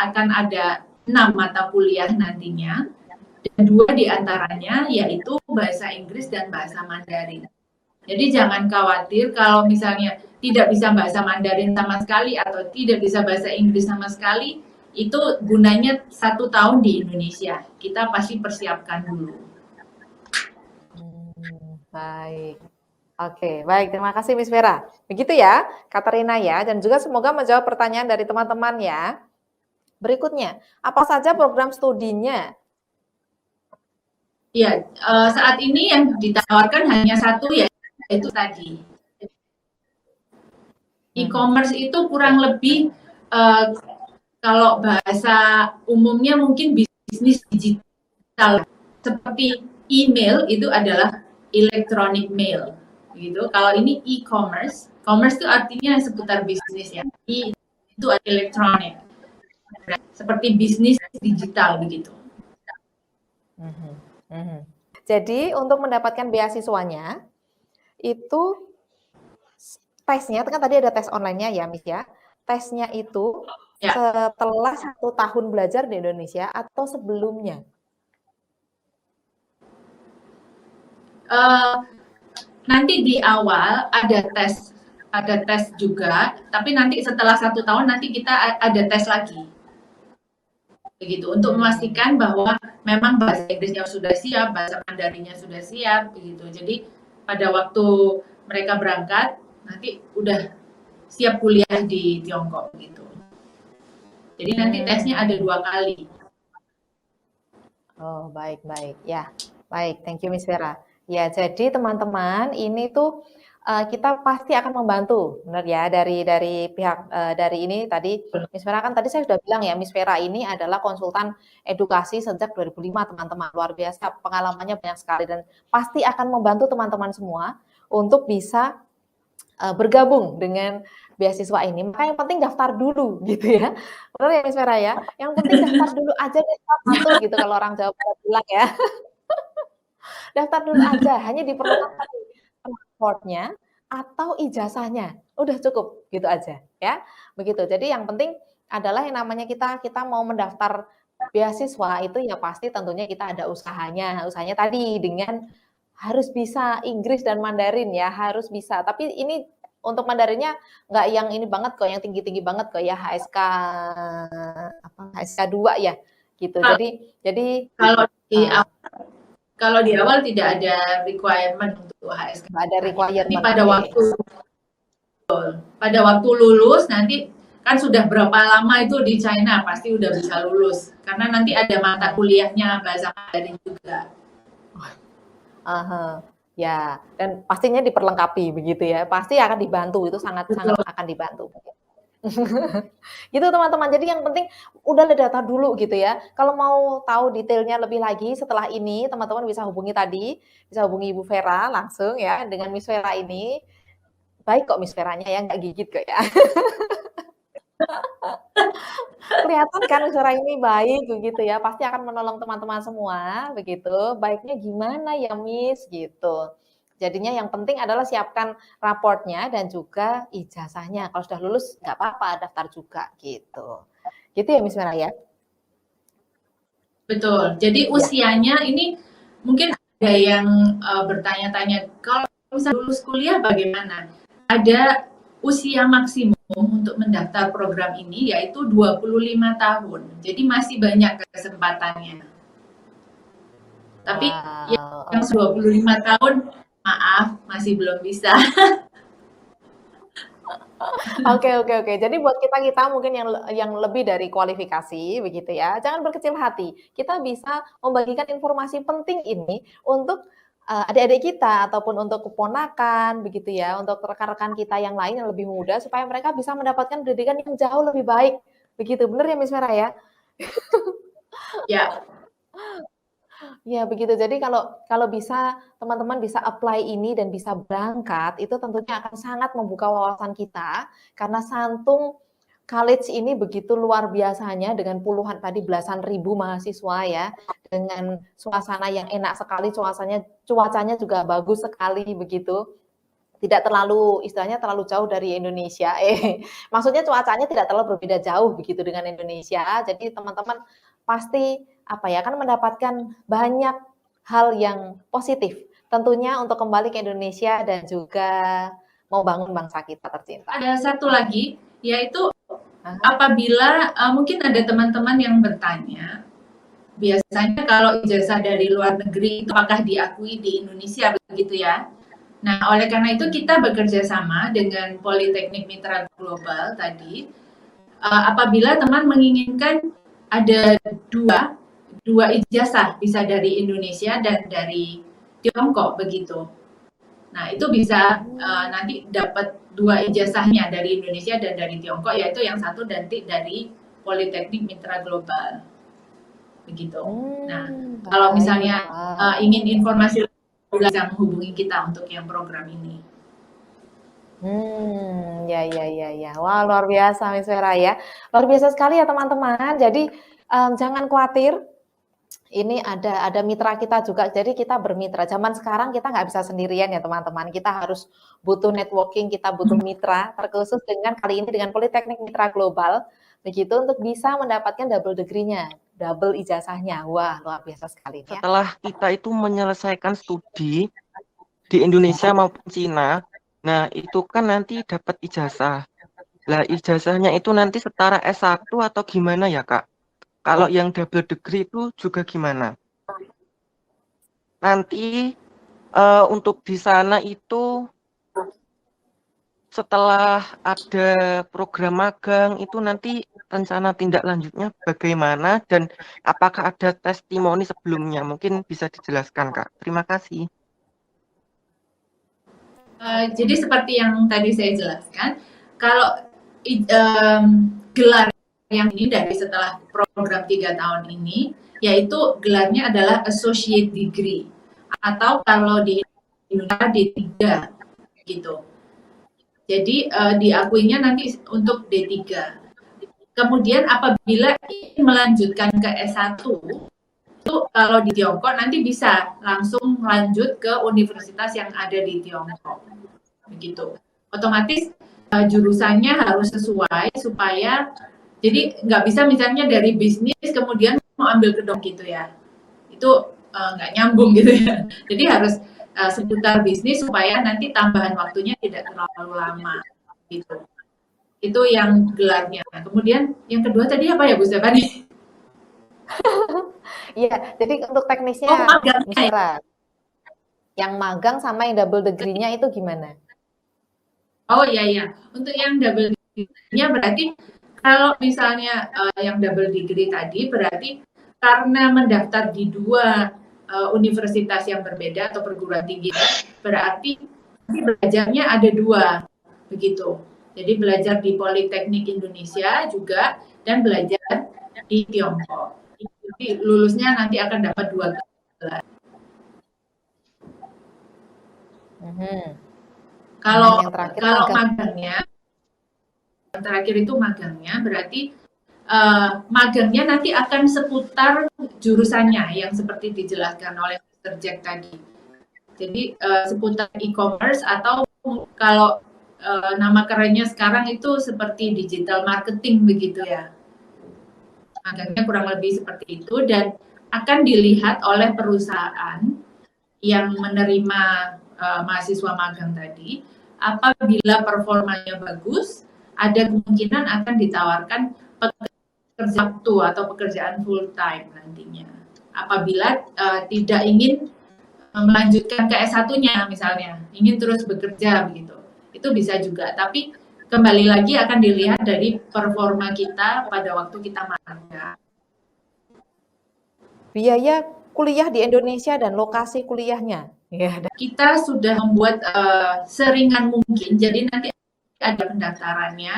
akan ada 6 mata kuliah nantinya, dan 2 diantaranya yaitu bahasa Inggris dan bahasa Mandarin. Jadi jangan khawatir kalau misalnya tidak bisa bahasa Mandarin sama sekali atau tidak bisa bahasa Inggris sama sekali, itu gunanya 1 tahun di Indonesia. Kita pasti persiapkan dulu. Baik. Oke, baik. Terima kasih Miss Vera. Begitu ya, Katarina ya, dan juga semoga menjawab pertanyaan dari teman-teman ya. Berikutnya, apa saja program studinya? Ya, saat ini yang ditawarkan hanya 1 yaitu tadi. E-commerce itu kurang lebih kalau bahasa umumnya mungkin bisnis digital. Seperti email itu adalah electronic mail. Gitu. Kalau ini e-commerce, commerce itu artinya seputar bisnis ya. Itu elektronik, seperti bisnis digital begitu. Jadi untuk mendapatkan beasiswanya itu tesnya, kan tadi ada tes online-nya ya Miss ya. Tesnya itu setelah 1 tahun belajar di Indonesia atau sebelumnya? Nanti di awal ada tes juga, tapi nanti setelah 1 tahun nanti kita ada tes lagi, begitu, untuk memastikan bahwa memang bahasa Inggrisnya sudah siap, bahasa Mandarinnya sudah siap, begitu. Jadi pada waktu mereka berangkat nanti udah siap kuliah di Tiongkok, gitu. Jadi nanti tesnya ada 2 kali. Oh baik ya, baik, thank you Miss Vera. Ya, jadi teman-teman ini tuh kita pasti akan membantu, benar ya, dari pihak dari ini tadi Miss Vera, kan tadi saya sudah bilang ya, Miss Vera ini adalah konsultan edukasi sejak 2005 teman-teman, luar biasa, pengalamannya banyak sekali dan pasti akan membantu teman-teman semua untuk bisa bergabung dengan beasiswa ini. Maka yang penting daftar dulu gitu ya. Benar ya Miss Vera ya? Yang penting daftar dulu aja deh satu gitu kalau orang Jawa Barat bilang ya. Daftar dulu aja, hanya diperlukan tadi paspornya atau ijazahnya. Udah cukup gitu aja ya. Begitu. Jadi yang penting adalah yang namanya kita mau mendaftar beasiswa itu ya pasti tentunya kita ada usahanya. Usahanya tadi dengan harus bisa Inggris dan Mandarin ya, harus bisa. Tapi ini untuk Mandarinnya nggak yang ini banget kok, yang tinggi-tinggi banget kok ya, HSK apa HSK 2 ya gitu. Jadi kalau di awal tidak ada requirement untuk HSK. nggak ada requirement. Tapi pada waktu lulus nanti kan sudah berapa lama itu di China pasti udah bisa lulus karena nanti ada mata kuliahnya bahasa Mandarin juga. Ya, dan pastinya diperlengkapi begitu ya. Pasti akan dibantu, itu sangat-sangat akan dibantu. Gitu teman-teman. Jadi yang penting udah data dulu gitu ya. Kalau mau tahu detailnya lebih lagi setelah ini, teman-teman bisa hubungi tadi, bisa hubungi Ibu Vera langsung ya dengan Miss Vera ini. Baik kok Miss Veranya ya, nggak gigit kok ya. Kelihatan kan Miss Vera ini baik begitu ya, pasti akan menolong teman-teman semua begitu. Baiknya gimana ya Miss gitu. Jadinya yang penting adalah siapkan raportnya dan juga ijazahnya. Kalau sudah lulus nggak apa-apa, daftar juga gitu. Gitu ya Miss Vera ya? Betul. Jadi usianya ini mungkin ada yang bertanya-tanya, kalau misalnya lulus kuliah bagaimana? Ada usia maksimum untuk mendaftar program ini yaitu 25 tahun. Jadi masih banyak kesempatannya. Tapi yang 25 tahun, maaf, masih belum bisa. Oke. Jadi buat kita mungkin yang lebih dari kualifikasi begitu ya. Jangan berkecil hati. Kita bisa membagikan informasi penting ini untuk adik-adik kita ataupun untuk keponakan begitu ya, untuk rekan-rekan kita yang lain yang lebih muda supaya mereka bisa mendapatkan pendidikan yang jauh lebih baik. Begitu, benar ya Miss Vera ya? Ya. Ya begitu. Jadi kalau bisa teman-teman bisa apply ini dan bisa berangkat, itu tentunya akan sangat membuka wawasan kita karena Santung College ini begitu luar biasanya dengan puluhan tadi belasan ribu mahasiswa ya, dengan suasana yang enak sekali, cuacanya juga bagus sekali begitu. Tidak terlalu istilahnya terlalu jauh dari Indonesia. Maksudnya cuacanya tidak terlalu berbeda jauh begitu dengan Indonesia. Jadi teman-teman pasti akan mendapatkan banyak hal yang positif tentunya untuk kembali ke Indonesia dan juga mau bangun bangsa kita tercinta. Ada satu lagi yaitu apabila mungkin ada teman-teman yang bertanya, biasanya kalau ijazah dari luar negeri itu apakah diakui di Indonesia begitu ya? Nah, oleh karena itu kita bekerja sama dengan Politeknik Mitra Global tadi. Apabila teman menginginkan ada dua ijazah, bisa dari Indonesia dan dari Tiongkok begitu. Nah, itu bisa nanti dapat 2 ijazahnya dari Indonesia dan dari Tiongkok, yaitu yang satu nanti dari Politeknik Mitra Global. Begitu. Nah, kalau misalnya ingin informasi bisa menghubungi kita untuk yang program ini. Ya. Wah, luar biasa Miss Vera ya. Luar biasa sekali ya teman-teman. Jadi jangan khawatir. Ini ada mitra kita juga, jadi kita bermitra. Zaman sekarang kita nggak bisa sendirian ya teman-teman. Kita harus butuh networking, kita butuh mitra, terkhusus dengan kali ini dengan Politeknik Mitra Global, begitu untuk bisa mendapatkan double degree-nya, double ijazahnya. Wah, luar biasa sekali. Ya. Setelah kita itu menyelesaikan studi di Indonesia maupun Cina, nah itu kan nanti dapat ijazah. Lah ijazahnya itu nanti setara S1 atau gimana ya Kak? Kalau yang double degree itu juga gimana? Nanti untuk di sana itu setelah ada program magang itu nanti rencana tindak lanjutnya bagaimana dan apakah ada testimoni sebelumnya? Mungkin bisa dijelaskan Kak. Terima kasih. Jadi seperti yang tadi saya jelaskan, kalau gelar yang ini dari setelah program 3 tahun ini, yaitu gelarnya adalah associate degree atau kalau di Indonesia D3. gitu. Jadi diakuinya nanti untuk D3. Kemudian apabila ingin melanjutkan ke S1, itu kalau di Tiongkok nanti bisa langsung lanjut ke universitas yang ada di Tiongkok. Begitu. Otomatis jurusannya harus sesuai supaya jadi nggak bisa misalnya dari bisnis kemudian mau ambil kedok gitu ya. Itu nggak nyambung gitu ya. Jadi harus seputar bisnis supaya nanti tambahan waktunya tidak terlalu lama gitu. Itu yang gelarnya. Kemudian yang kedua tadi apa ya Bu Stefani? Iya, jadi untuk teknisnya magangnya. Miss Vera, yang magang sama yang double degree-nya itu gimana? Oh iya. Untuk yang double degree-nya berarti kalau misalnya yang double degree tadi berarti karena mendaftar di dua universitas yang berbeda atau perguruan tinggi, berarti belajarnya ada dua, begitu. Jadi belajar di Politeknik Indonesia juga dan belajar di Tiongkok. Jadi lulusnya nanti akan dapat 2 gelar. Kalau magangnya, yang terakhir itu magangnya berarti magangnya nanti akan seputar jurusannya yang seperti dijelaskan oleh Mr. Jack tadi. Jadi seputar e-commerce atau kalau nama kerennya sekarang itu seperti digital marketing begitu ya. Magangnya kurang lebih seperti itu dan akan dilihat oleh perusahaan yang menerima mahasiswa magang tadi. Apabila performanya bagus, ada kemungkinan akan ditawarkan pekerjaan waktu atau pekerjaan full time nantinya. Apabila tidak ingin melanjutkan ke S1-nya misalnya, ingin terus bekerja begitu. Itu bisa juga, tapi kembali lagi akan dilihat dari performa kita pada waktu kita magang. Biaya kuliah di Indonesia dan lokasi kuliahnya. Ya. Kita sudah membuat seringan mungkin, jadi nanti ada pendaftarannya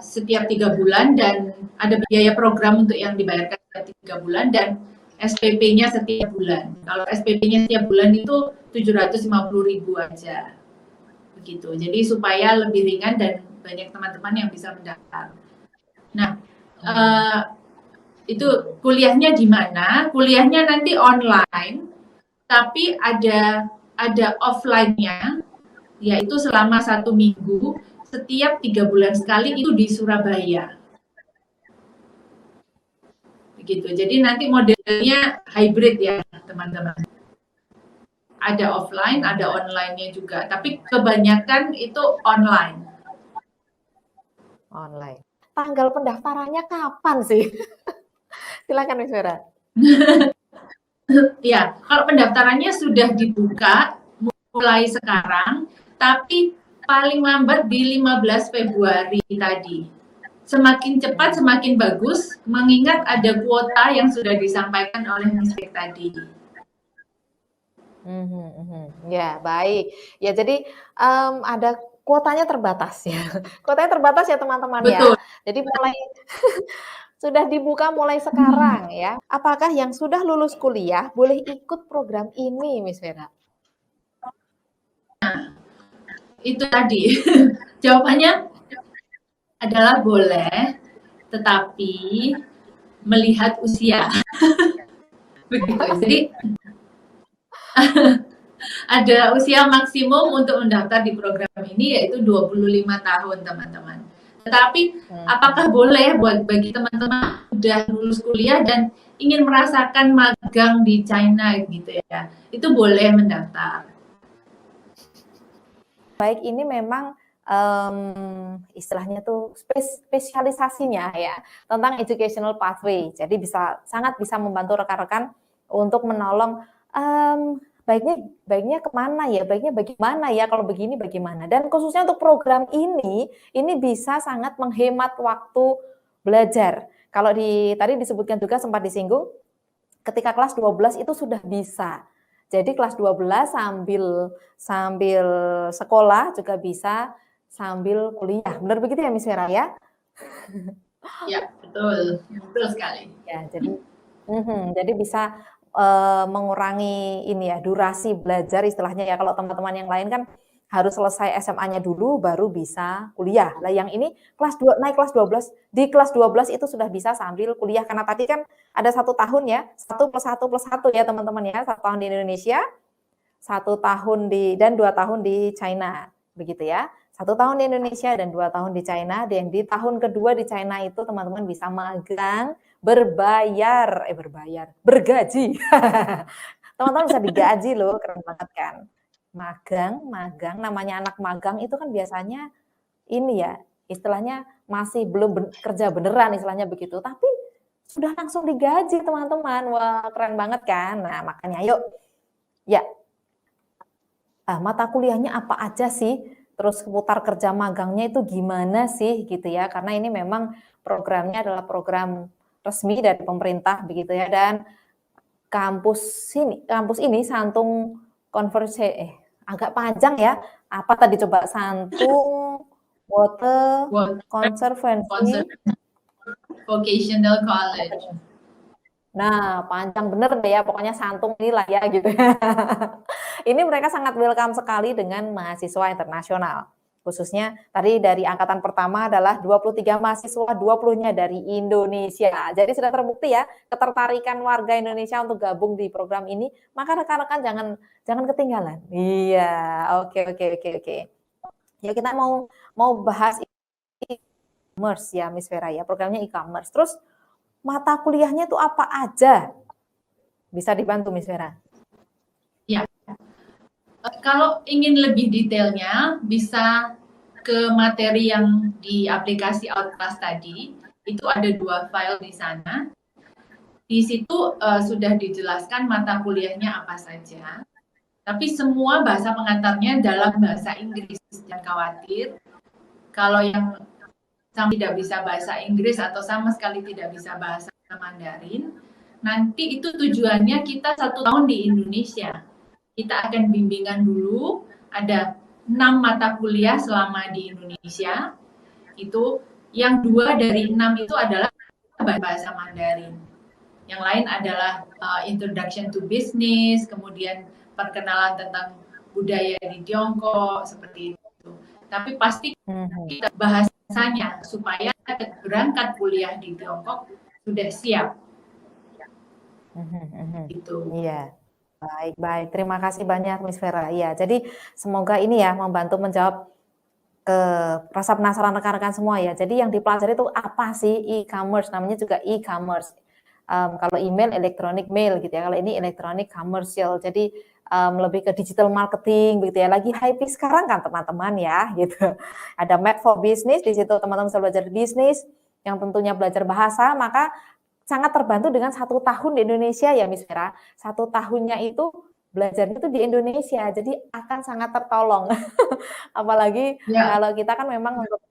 setiap 3 bulan dan ada biaya program untuk yang dibayarkan setiap 3 bulan dan SPP-nya setiap bulan. Kalau SPP-nya setiap bulan itu 750.000 aja. Begitu. Jadi supaya lebih ringan dan banyak teman-teman yang bisa mendaftar. Nah, itu kuliahnya di mana? Kuliahnya nanti online, tapi ada offline-nya, yaitu selama 1 minggu, setiap 3 bulan sekali itu di Surabaya. Begitu. Jadi nanti modelnya hybrid ya, teman-teman. Ada offline, ada online-nya juga, tapi kebanyakan itu online. Online. Tanggal pendaftarannya kapan sih? Silakan Miss Vera. Ya, kalau pendaftarannya sudah dibuka mulai sekarang, tapi paling lambat di 15 Februari tadi. Semakin cepat semakin bagus, mengingat ada kuota yang sudah disampaikan oleh Miss Beck tadi. Ya, baik. Ya, jadi ada kuotanya terbatas ya. Kuotanya terbatas ya teman-teman ya. Jadi mulai sudah dibuka mulai sekarang ya. Apakah yang sudah lulus kuliah boleh ikut program ini, Miss Vera? Nah, itu tadi jawabannya adalah boleh, tetapi melihat usia. Begitu. Jadi ada usia maksimum untuk mendaftar di program ini yaitu 25 tahun, teman-teman. Tetapi apakah boleh bagi teman-teman sudah lulus kuliah dan ingin merasakan magang di China gitu ya? Itu boleh mendaftar. Baik, ini memang istilahnya tuh spesialisasinya ya tentang educational pathway. Jadi sangat bisa membantu rekan-rekan untuk menolong baiknya kemana ya, baiknya bagaimana ya, kalau begini bagaimana. Dan khususnya untuk program ini bisa sangat menghemat waktu belajar. Kalau tadi disebutkan juga sempat disinggung, ketika kelas 12 itu sudah bisa. Jadi kelas 12 sambil sekolah juga bisa sambil kuliah. Benar begitu ya Miss Vera ya? Ya, betul. Betul sekali. Ya, jadi bisa mengurangi ini ya durasi belajar istilahnya ya. Kalau teman-teman yang lain kan harus selesai SMA-nya dulu baru bisa kuliah. Lah yang ini kelas 2 naik kelas 12, di kelas 12 itu sudah bisa sambil kuliah karena tadi kan ada 1 tahun ya, 1+1+1 ya teman-teman ya, 1 tahun di Indonesia, 1 tahun dan 2 tahun di China, begitu ya. 1 tahun di Indonesia dan 2 tahun di China, dan di tahun kedua di China itu teman-teman bisa magang bergaji. Teman-teman bisa digaji loh, keren banget kan. Magang, namanya anak magang itu kan biasanya ini ya, istilahnya masih belum kerja beneran istilahnya begitu, tapi sudah langsung digaji teman-teman. Wah, keren banget kan. Nah, makanya yuk. Ya. Mata kuliahnya apa aja sih? Terus seputar kerja magangnya itu gimana sih gitu ya? Karena ini memang programnya adalah program resmi dari pemerintah begitu ya, dan kampus ini Santung agak panjang ya. Apa tadi coba? Santung Water Conservancy Vocational College. Nah, panjang bener deh ya, pokoknya Santung inilah ya gitu. Ini mereka sangat welcome sekali dengan mahasiswa internasional. Khususnya tadi dari angkatan pertama adalah 23 mahasiswa, 20-nya dari Indonesia. Jadi sudah terbukti ya ketertarikan warga Indonesia untuk gabung di program ini, maka rekan-rekan jangan ketinggalan. Iya, oke. Ya kita mau bahas e-commerce ya Miss Vera ya, programnya e-commerce. Terus mata kuliahnya itu apa aja? Bisa dibantu Miss Vera? Ya. Kalau ingin lebih detailnya, bisa ke materi yang di aplikasi Outclass tadi. Itu ada 2 file di sana. Di situ sudah dijelaskan mata kuliahnya apa saja. Tapi semua bahasa pengantarnya dalam bahasa Inggris. Jangan khawatir. Kalau yang tidak bisa bahasa Inggris atau sama sekali tidak bisa bahasa Mandarin, nanti itu tujuannya kita 1 tahun di Indonesia. Kita akan bimbingan dulu, ada 6 mata kuliah selama di Indonesia. Itu yang 2 dari 6 itu adalah bahasa Mandarin. Yang lain adalah Introduction to Business, kemudian perkenalan tentang budaya di Tiongkok, seperti itu. Tapi pasti kita bahasanya supaya berangkat kuliah di Tiongkok sudah siap. Gitu. Iya. Baik. Terima kasih banyak Miss Vera. Iya, jadi semoga ini ya membantu menjawab ke rasa penasaran rekan-rekan semua ya. Jadi yang dipelajari itu apa sih e-commerce? Namanya juga e-commerce. Kalau email, electronic mail gitu ya. Kalau ini electronic commercial. Jadi lebih ke digital marketing begitu ya. Lagi hype sekarang kan teman-teman ya gitu. Ada Made for Business, di situ teman-teman bisa belajar bisnis, yang tentunya belajar bahasa, maka sangat terbantu dengan 1 tahun di Indonesia ya Miss Vera. 1 tahunnya itu belajarnya itu di Indonesia, jadi akan sangat tertolong. Apalagi kalau kita kan memang untuk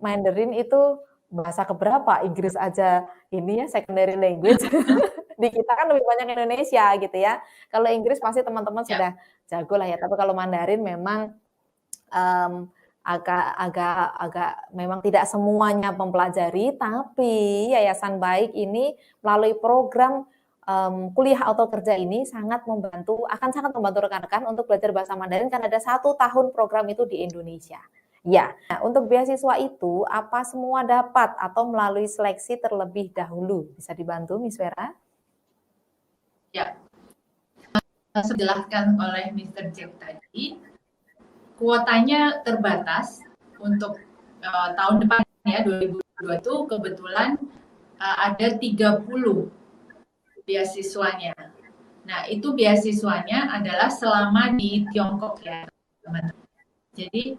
Mandarin itu bahasa keberapa, Inggris aja ini ya secondary language. Di kita kan lebih banyak Indonesia gitu ya. Kalau Inggris pasti teman-teman sudah jago lah ya, tapi kalau Mandarin memang agak memang tidak semuanya mempelajari, tapi Yayasan Baik ini melalui program kuliah atau kerja ini akan sangat membantu rekan-rekan untuk belajar bahasa Mandarin karena ada 1 tahun program itu di Indonesia. Ya, nah, untuk beasiswa itu apa semua dapat atau melalui seleksi terlebih dahulu? Bisa dibantu Miss Vera? Ya, dijelaskan oleh Mr. Jack tadi. Kuotanya terbatas untuk tahun depan ya 2022 itu kebetulan ada 30 beasiswanya. Nah, itu beasiswanya adalah selama di Tiongkok ya, teman-teman. Jadi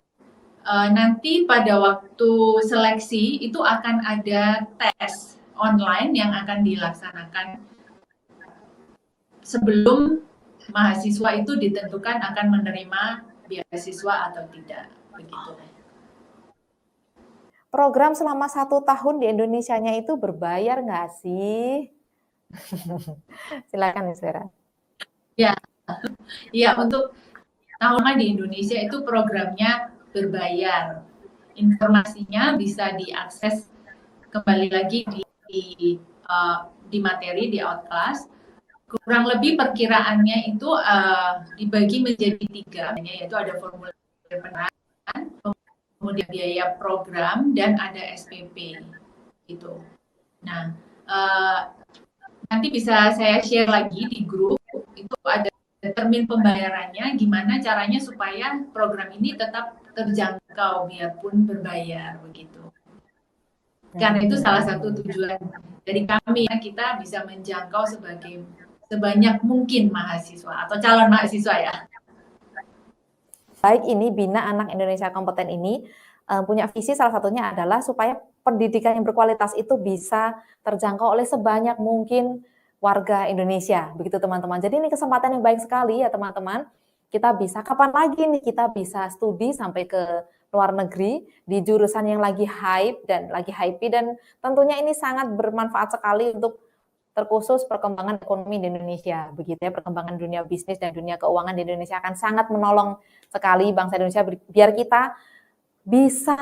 nanti pada waktu seleksi itu akan ada tes online yang akan dilaksanakan sebelum mahasiswa itu ditentukan akan menerima beasiswa atau tidak, begitu. Program selama 1 tahun di Indonesianya itu berbayar nggak sih? Silakan Miss Vera. Ya, untuk tahun di Indonesia itu programnya berbayar. Informasinya bisa diakses kembali lagi di materi di Outclass. Kurang lebih perkiraannya itu dibagi menjadi 3, yaitu ada formulir penerbangan, kemudian biaya program, dan ada SPP gitu. Nah, nanti bisa saya share lagi di grup, itu ada termin pembayarannya, gimana caranya supaya program ini tetap terjangkau biarpun berbayar begitu. Karena itu salah satu tujuan dari kami, ya, kita bisa menjangkau sebanyak mungkin mahasiswa atau calon mahasiswa ya. Baik, ini Bina Anak Indonesia Kompeten ini punya visi salah satunya adalah supaya pendidikan yang berkualitas itu bisa terjangkau oleh sebanyak mungkin warga Indonesia, begitu teman-teman. Jadi ini kesempatan yang baik sekali ya teman-teman. Kita bisa, kapan lagi nih kita bisa studi sampai ke luar negeri di jurusan yang lagi hype dan tentunya ini sangat bermanfaat sekali untuk terkhusus perkembangan ekonomi di Indonesia, begitu ya, perkembangan dunia bisnis dan dunia keuangan di Indonesia akan sangat menolong sekali bangsa Indonesia biar kita bisa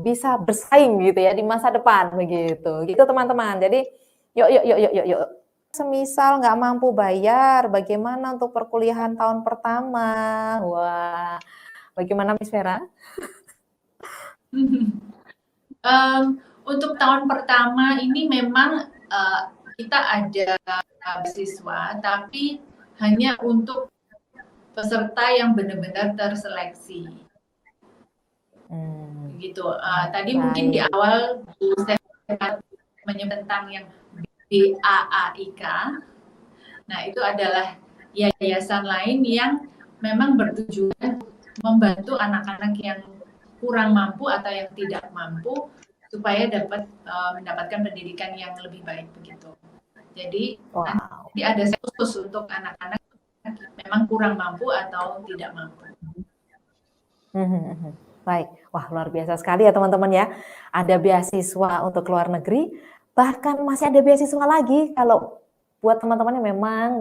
bisa bersaing gitu ya di masa depan begitu. Gitu teman-teman. Jadi yuk. Semisal nggak mampu bayar, bagaimana untuk perkuliahan tahun pertama? Wah, bagaimana Miss Vera? Untuk tahun pertama ini memang kita ada beasiswa, tapi hanya untuk peserta yang benar-benar terseleksi. Gitu. Tadi mungkin di awal saya menyebut tentang yang BAAIK. Nah, itu adalah yayasan lain yang memang bertujuan membantu anak-anak yang kurang mampu atau yang tidak mampu supaya dapat mendapatkan pendidikan yang lebih baik begitu. Jadi nanti ada khusus untuk anak-anak memang kurang mampu atau tidak mampu. Baik, wah luar biasa sekali ya teman-teman ya. Ada beasiswa untuk luar negeri, bahkan masih ada beasiswa lagi kalau buat teman-teman yang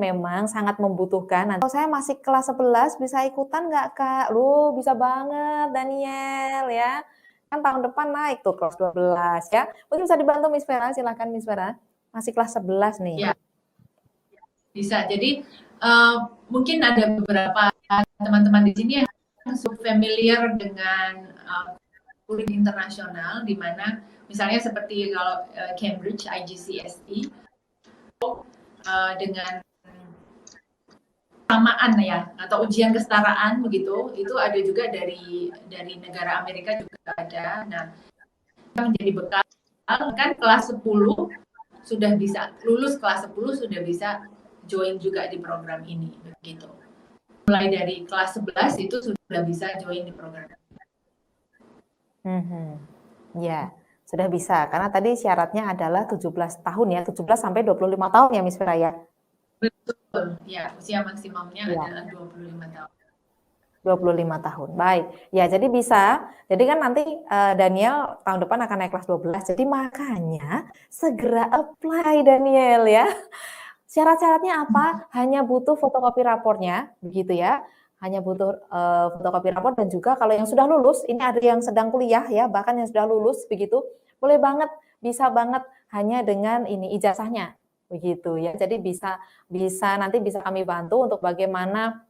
memang sangat membutuhkan. Kalau saya masih kelas 11 bisa ikutan nggak Kak? Lu bisa banget Daniel ya. Kan tahun depan naik tuh kelas 12 ya. Mungkin bisa dibantu Miss Vera, silakan Miss Vera. Masih kelas 11 nih. Ya. Bisa. Jadi mungkin ada beberapa teman-teman di sini yang familiar dengan kurikulum internasional, di mana misalnya seperti kalau Cambridge IGCSE dengan kesamaan ya atau ujian kesetaraan begitu, itu ada juga dari negara Amerika juga ada. Nah, yang menjadi bekal kan kelas 10 sudah bisa lulus, kelas 10 sudah bisa join juga di program ini begitu. Mulai dari kelas 11 itu sudah bisa join di program. Ya, sudah bisa. Karena tadi syaratnya adalah 17 tahun ya, 17 sampai 25 tahun ya Miss Vera ya. Betul, ya usia maksimumnya adalah 25 tahun. 25 tahun, baik. Ya, jadi bisa. Jadi kan nanti Daniel tahun depan akan naik kelas 12. Jadi makanya segera apply Daniel ya. Syarat-syaratnya apa? Hanya butuh fotokopi raportnya, begitu ya. Hanya butuh fotokopi rapor dan juga kalau yang sudah lulus, ini ada yang sedang kuliah ya, bahkan yang sudah lulus begitu, boleh banget, bisa banget hanya dengan ini ijazahnya, begitu ya. Jadi bisa nanti bisa kami bantu untuk bagaimana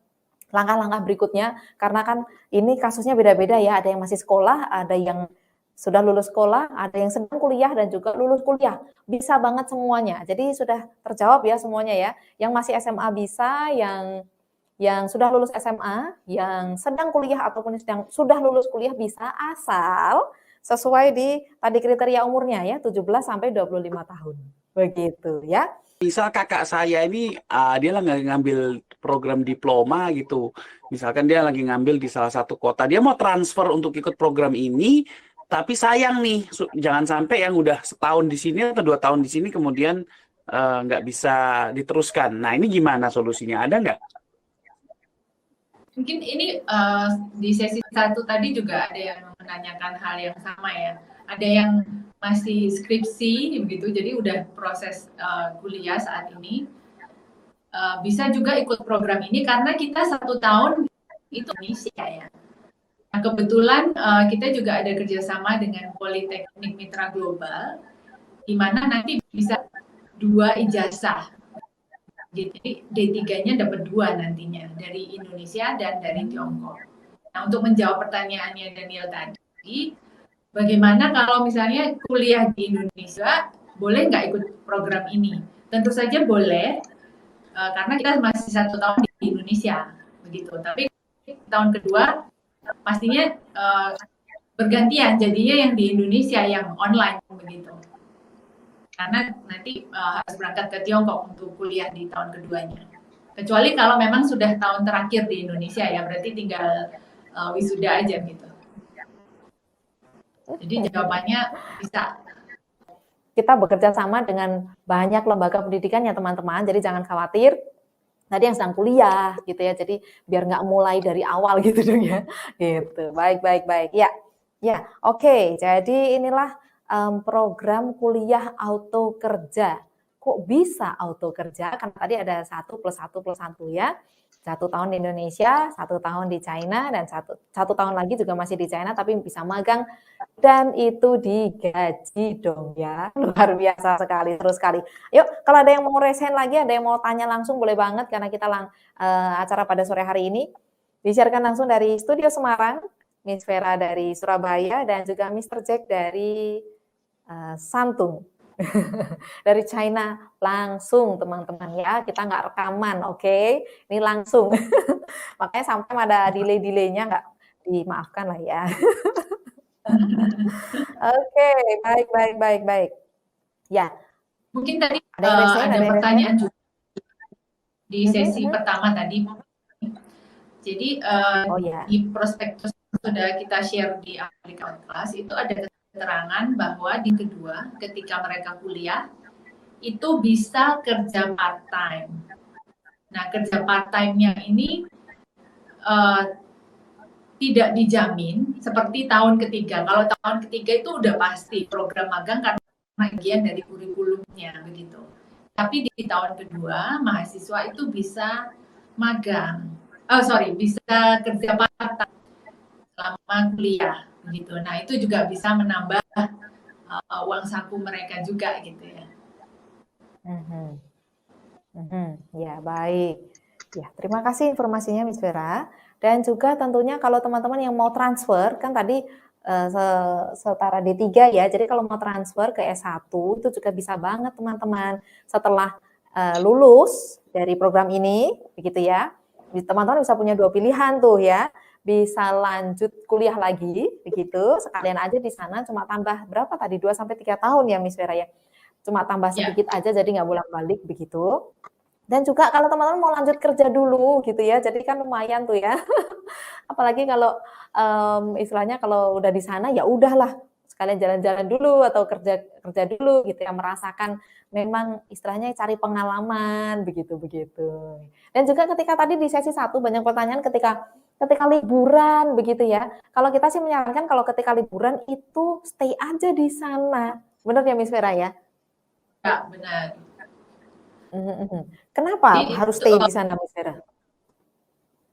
langkah-langkah berikutnya, karena kan ini kasusnya beda-beda ya, ada yang masih sekolah, ada yang sudah lulus sekolah, ada yang sedang kuliah dan juga lulus kuliah. Bisa banget semuanya. Jadi sudah terjawab ya semuanya ya. Yang masih SMA bisa, yang sudah lulus SMA, yang sedang kuliah ataupun yang sudah lulus kuliah bisa, asal sesuai di tadi kriteria umurnya ya, 17 sampai 25 tahun. Begitu ya. Misal kakak saya ini dia lagi ngambil program diploma gitu. Misalkan dia lagi ngambil di salah satu kota, dia mau transfer untuk ikut program ini, tapi sayang nih, jangan sampai yang udah setahun di sini atau 2 tahun di sini kemudian nggak bisa diteruskan. Nah, ini gimana solusinya? Ada nggak? Mungkin ini di sesi 1 tadi juga ada yang menanyakan hal yang sama ya. Ada yang masih skripsi begitu, jadi udah proses kuliah saat ini. Bisa juga ikut program ini karena kita 1 tahun itu Indonesia ya. Nah, kebetulan kita juga ada kerjasama dengan Politeknik Mitra Global, di mana nanti bisa 2 ijazah. Jadi D3-nya dapat 2 nantinya, dari Indonesia dan dari Tiongkok. Nah, untuk menjawab pertanyaannya Daniel tadi, bagaimana kalau misalnya kuliah di Indonesia, boleh nggak ikut program ini? Tentu saja boleh, karena kita masih 1 tahun di Indonesia, begitu. Tapi tahun kedua pastinya bergantian, jadinya yang di Indonesia yang online begitu. Karena nanti harus berangkat ke Tiongkok untuk kuliah di tahun keduanya. Kecuali kalau memang sudah tahun terakhir di Indonesia ya, berarti tinggal wisuda aja gitu. Jadi jawabannya bisa. Kita bekerja sama dengan banyak lembaga pendidikan ya teman-teman, jadi jangan khawatir. Tadi yang sedang kuliah gitu ya, jadi biar nggak mulai dari awal gitu dong ya. Gitu. Baik. Ya, oke. Jadi inilah program kuliah auto kerja. Kok bisa auto kerja? Kan tadi ada 1+1+1 ya. 1 tahun di Indonesia, 1 tahun di China, dan satu tahun lagi juga masih di China, tapi bisa magang, dan itu digaji dong ya. Luar biasa sekali, terus sekali. Yuk, kalau ada yang mau resen lagi, ada yang mau tanya langsung, boleh banget, karena kita acara pada sore hari ini disiarkan langsung dari Studio Semarang, Miss Vera dari Surabaya, dan juga Mr. Jack dari Santung. Dari China langsung teman-teman ya, kita nggak rekaman, oke? Ini langsung. Makanya sampai ada delay-delaynya, nggak dimaafkan lah ya. Oke, baik. Ya. Mungkin tadi ada pertanyaan juga di sesi pertama tadi. Jadi di prospektus sudah kita share di aplikasi kelas itu ada keterangan bahwa di kedua ketika mereka kuliah itu bisa kerja part time. Nah, kerja part time-nya ini tidak dijamin seperti tahun ketiga. Kalau tahun ketiga itu udah pasti program magang karena bagian dari kurikulumnya begitu. Tapi di tahun kedua mahasiswa itu bisa magang. Bisa kerja part time selama kuliah begitu. Nah, itu juga bisa menambah uang saku mereka juga gitu ya. Ya, baik. Ya, terima kasih informasinya Miss Vera. Dan juga tentunya kalau teman-teman yang mau transfer, kan tadi setara D3 ya, jadi kalau mau transfer ke S1 itu juga bisa banget teman-teman. Setelah lulus dari program ini, begitu ya, teman-teman bisa punya 2 pilihan tuh ya, bisa lanjut kuliah lagi, begitu, sekalian aja di sana cuma tambah berapa tadi, 2-3 tahun ya Miss Vera ya, cuma tambah sedikit aja, jadi nggak bolak-balik begitu. Dan juga kalau teman-teman mau lanjut kerja dulu gitu ya, jadi kan lumayan tuh ya. Apalagi kalau istilahnya kalau udah di sana ya udahlah sekalian jalan-jalan dulu atau kerja dulu gitu ya, merasakan memang istilahnya cari pengalaman begitu. Dan juga ketika tadi di sesi 1 banyak pertanyaan ketika liburan begitu ya. Kalau kita sih menyarankan kalau ketika liburan itu stay aja di sana. Benar ya Miss Vera ya? Ya, benar. Kenapa harus stay di sana, Miss Vera?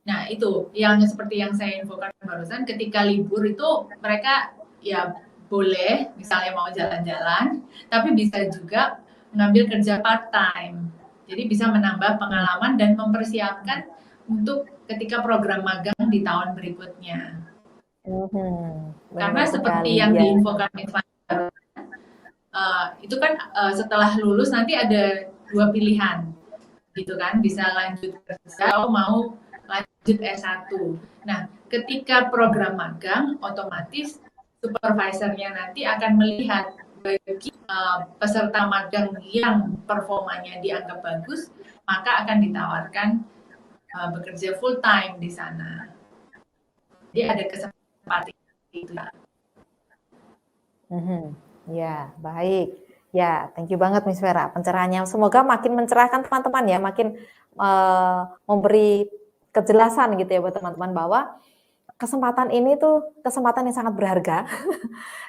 Nah, itu yang seperti yang saya infokan barusan, ketika libur itu mereka ya boleh misalnya mau jalan-jalan, tapi bisa juga mengambil kerja part time. Jadi bisa menambah pengalaman dan mempersiapkan untuk ketika program magang di tahun berikutnya. Karena seperti yang diinfokan itu kan setelah lulus nanti ada 2 pilihan gitu kan, bisa lanjut kerja atau mau lanjut S1. Nah, ketika program magang otomatis supervisornya nanti akan melihat bagi peserta magang yang performanya dianggap bagus, maka akan ditawarkan bekerja full time di sana. Jadi ada kesempatan itu. Ya, baik. Ya, thank you banget Miss Vera pencerahannya. Semoga makin mencerahkan teman-teman ya, makin memberi kejelasan gitu ya buat teman-teman bahwa kesempatan ini tuh kesempatan yang sangat berharga.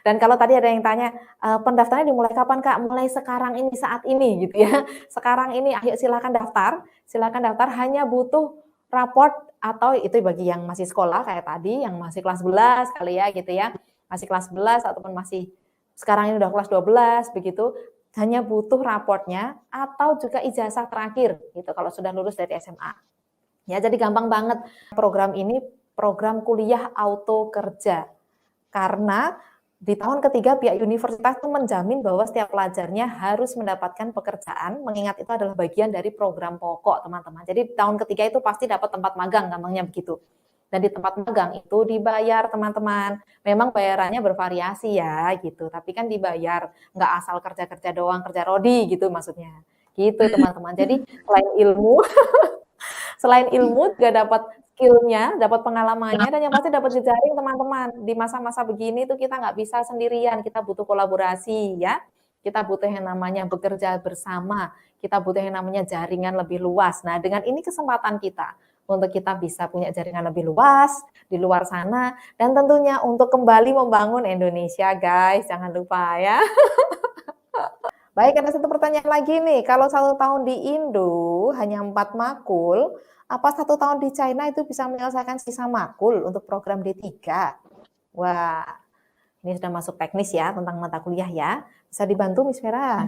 Dan kalau tadi ada yang tanya, pendaftarannya dimulai kapan Kak? Mulai sekarang ini, saat ini gitu ya. Sekarang ini, ayo silakan daftar. Silakan daftar, hanya butuh raport atau itu bagi yang masih sekolah kayak tadi, yang masih kelas 11 kali ya gitu ya. Masih kelas 11 ataupun masih sekarang ini udah kelas 12 begitu, hanya butuh raportnya atau juga ijazah terakhir gitu kalau sudah lulus dari SMA. Ya, jadi gampang banget program ini program kuliah auto kerja. Karena di tahun ketiga pihak universitas itu menjamin bahwa setiap pelajarnya harus mendapatkan pekerjaan, mengingat itu adalah bagian dari program pokok, teman-teman. Jadi di tahun ketiga itu pasti dapat tempat magang, gampangnya begitu. Dan di tempat magang itu dibayar, teman-teman. Memang bayarannya bervariasi ya, gitu. Tapi kan dibayar, nggak asal kerja-kerja doang, kerja rodi gitu maksudnya. Gitu, teman-teman. Jadi selain ilmu juga dapat skill-nya, dapat pengalamannya, dan yang pasti dapat jejaring, teman-teman. Di masa-masa begini tuh kita nggak bisa sendirian, kita butuh kolaborasi ya. Kita butuh yang namanya bekerja bersama, kita butuh yang namanya jaringan lebih luas. Nah, dengan ini kesempatan kita untuk kita bisa punya jaringan lebih luas di luar sana, dan tentunya untuk kembali membangun Indonesia, guys. Jangan lupa ya. Baik, ada satu pertanyaan lagi nih. Kalau 1 tahun di Indo hanya 4 makul, apa 1 tahun di China itu bisa menyelesaikan sisa makul untuk program D3? Wah, ini sudah masuk teknis ya tentang mata kuliah ya. Bisa dibantu Miss Vera?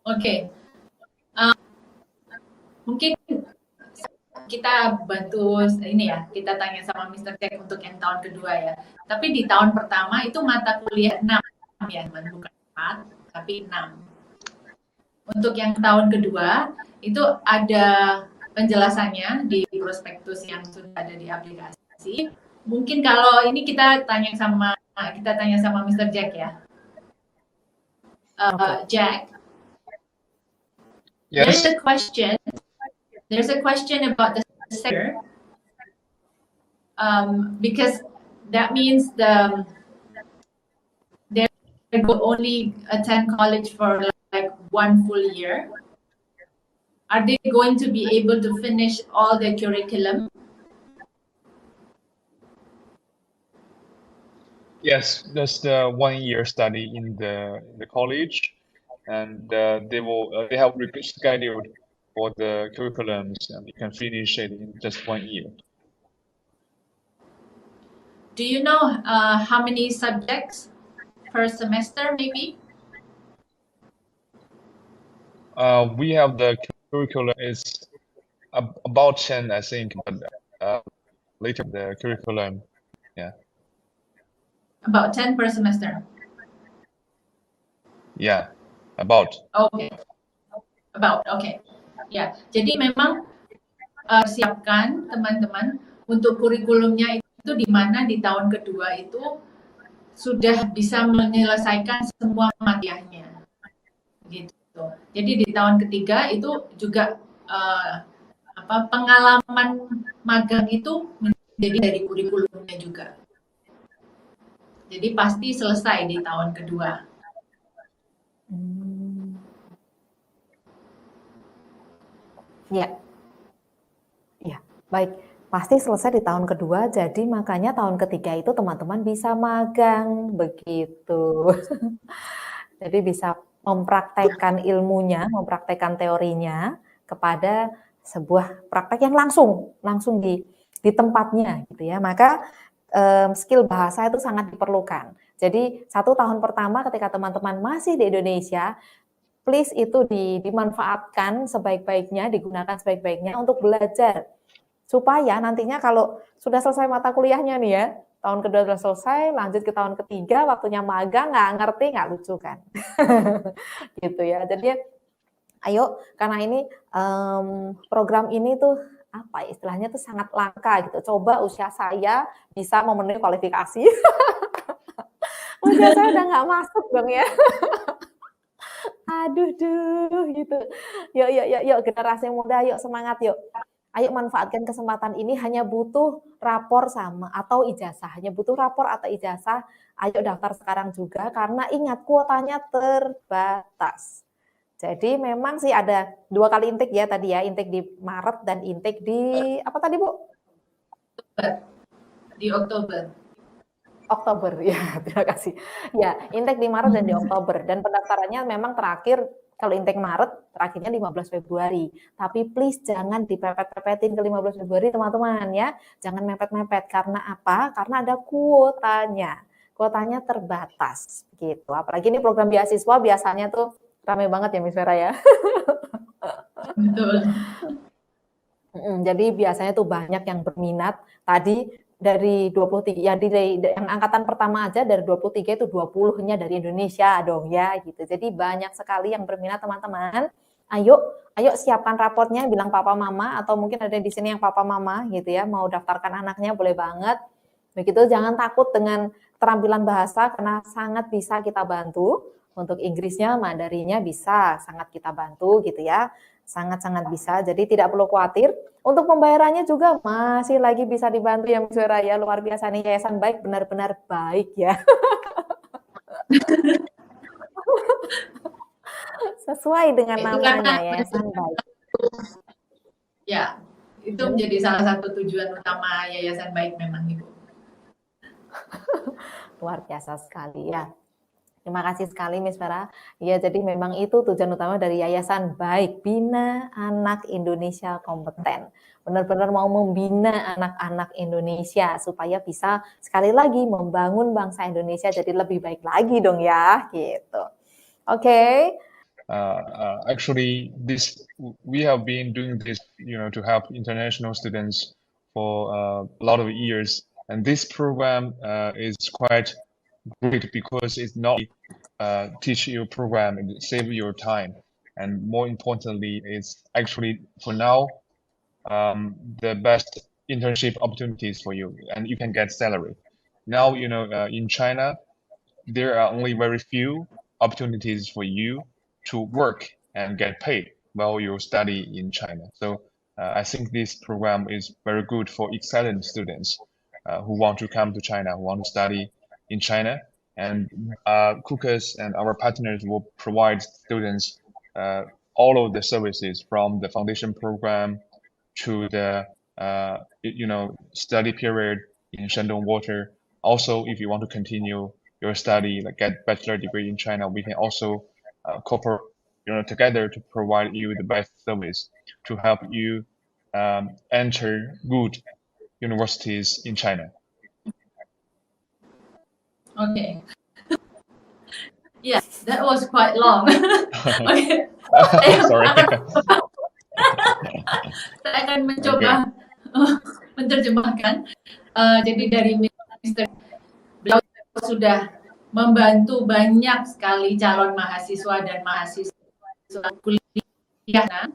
Oke. Mungkin kita bantu ini ya, kita tanya sama Mr. Jack untuk yang tahun kedua ya. Tapi di tahun pertama itu mata kuliah 6 ya, bukan 4, tapi 6. Untuk yang tahun kedua itu ada penjelasannya di prospektus yang sudah ada di aplikasi. Mungkin kalau ini kita tanya sama Mr. Jack ya. Jack. Yes. There's a question about the sector, because that means they will only attend college for like 1 full year. Are they going to be able to finish all the curriculum? Yes, that's the 1-year study in the college, and they have repeat schedule for the curriculums, and you can finish it in just 1 year. Do you know how many subjects per semester, maybe? We have the curriculum is about 10, I think, but later the curriculum, yeah. About 10 per semester. Yeah, about. Okay. Okay. Ya, jadi memang siapkan teman-teman untuk kurikulumnya itu di mana di tahun kedua itu sudah bisa menyelesaikan semua materinya. Gitu. Jadi di tahun ketiga itu juga pengalaman magang itu menjadi dari kurikulumnya juga. Jadi pasti selesai di tahun kedua. Ya, baik. Pasti selesai di tahun kedua, jadi makanya tahun ketiga itu teman-teman bisa magang, begitu. Jadi bisa mempraktekkan ilmunya, mempraktekkan teorinya kepada sebuah praktek yang langsung di tempatnya, gitu ya. Maka skill bahasa itu sangat diperlukan. Jadi 1 tahun pertama ketika teman-teman masih di Indonesia, please itu dimanfaatkan sebaik-baiknya, digunakan sebaik-baiknya untuk belajar. Supaya nantinya kalau sudah selesai mata kuliahnya nih ya, tahun kedua sudah selesai, lanjut ke tahun ketiga, waktunya magang, nggak ngerti, nggak lucu kan. Gitu ya. Jadi ayo, karena ini program ini tuh apa istilahnya tuh sangat langka gitu. Coba usia saya bisa memenuhi kualifikasi. Usia saya udah nggak masuk dong ya. Aduh gitu. Yuk generasi muda, yuk semangat yuk. Ayo manfaatkan kesempatan ini, hanya butuh rapor atau ijazah. Hanya butuh rapor atau ijazah. Ayo daftar sekarang juga, karena ingat kuotanya terbatas. Jadi memang sih ada 2 kali intake ya tadi ya, intake di Maret dan intake di apa tadi Bu? Di Oktober. Oktober ya, terima kasih. Ya, intake di Maret dan di Oktober, dan pendaftarannya memang terakhir kalau intake Maret terakhirnya 15 Februari. Tapi please jangan dipepet-pepetin ke 15 Februari teman-teman ya. Jangan mepet-mepet, karena apa? Karena ada kuotanya. Kuotanya terbatas gitu. Apalagi ini program beasiswa biasanya tuh ramai banget ya Miss Vera ya. Betul. Jadi biasanya tuh banyak yang berminat. Tadi dari 23 ya yang angkatan pertama aja dari 23 itu 20-nya dari Indonesia dong ya gitu. Jadi banyak sekali yang berminat teman-teman. Ayo siapkan raportnya, bilang papa mama atau mungkin ada di sini yang papa mama gitu ya, mau daftarkan anaknya boleh banget. Begitu, jangan takut dengan keterampilan bahasa karena sangat bisa kita bantu. Untuk Inggrisnya, Mandarinnya bisa sangat kita bantu gitu ya. Sangat-sangat bisa, jadi tidak perlu khawatir. Untuk pembayarannya juga masih lagi bisa dibantu ya Miss Vera ya, luar biasa nih Yayasan Baik, benar-benar baik ya. Sesuai dengan Itu namanya, karena Yayasan Baik. ya, itu menjadi salah satu tujuan utama Yayasan Baik memang Ibu. Luar biasa sekali ya. Terima kasih sekali Miss Vera. Ya, jadi memang itu tujuan utama dari Yayasan Baik, bina anak Indonesia kompeten. Benar-benar mau membina anak-anak Indonesia supaya bisa sekali lagi membangun bangsa Indonesia jadi lebih baik lagi dong ya, gitu. Oke. Actually, we have been doing this, to help international students for a lot of years, and this program is quite great because it's not teach you program and save your time, and more importantly, it's actually for now the best internship opportunities for you, and you can get salary. Now in China, there are only very few opportunities for you to work and get paid while you study in China. So I think this program is very good for excellent students who want to come to China, who want to study in China. And Kukas and our partners will provide students all of the services from the foundation program to the study period in Shandong Water. Also, if you want to continue your study, like get bachelor degree in China, we can also cooperate together to provide you the best service to help you enter good universities in China. Okay. Yeah, that was quite long. Okay. Sorry. Saya akan mencoba menerjemahkan. Jadi dari Mr. beliau sudah membantu banyak sekali calon mahasiswa dan mahasiswa kuliah,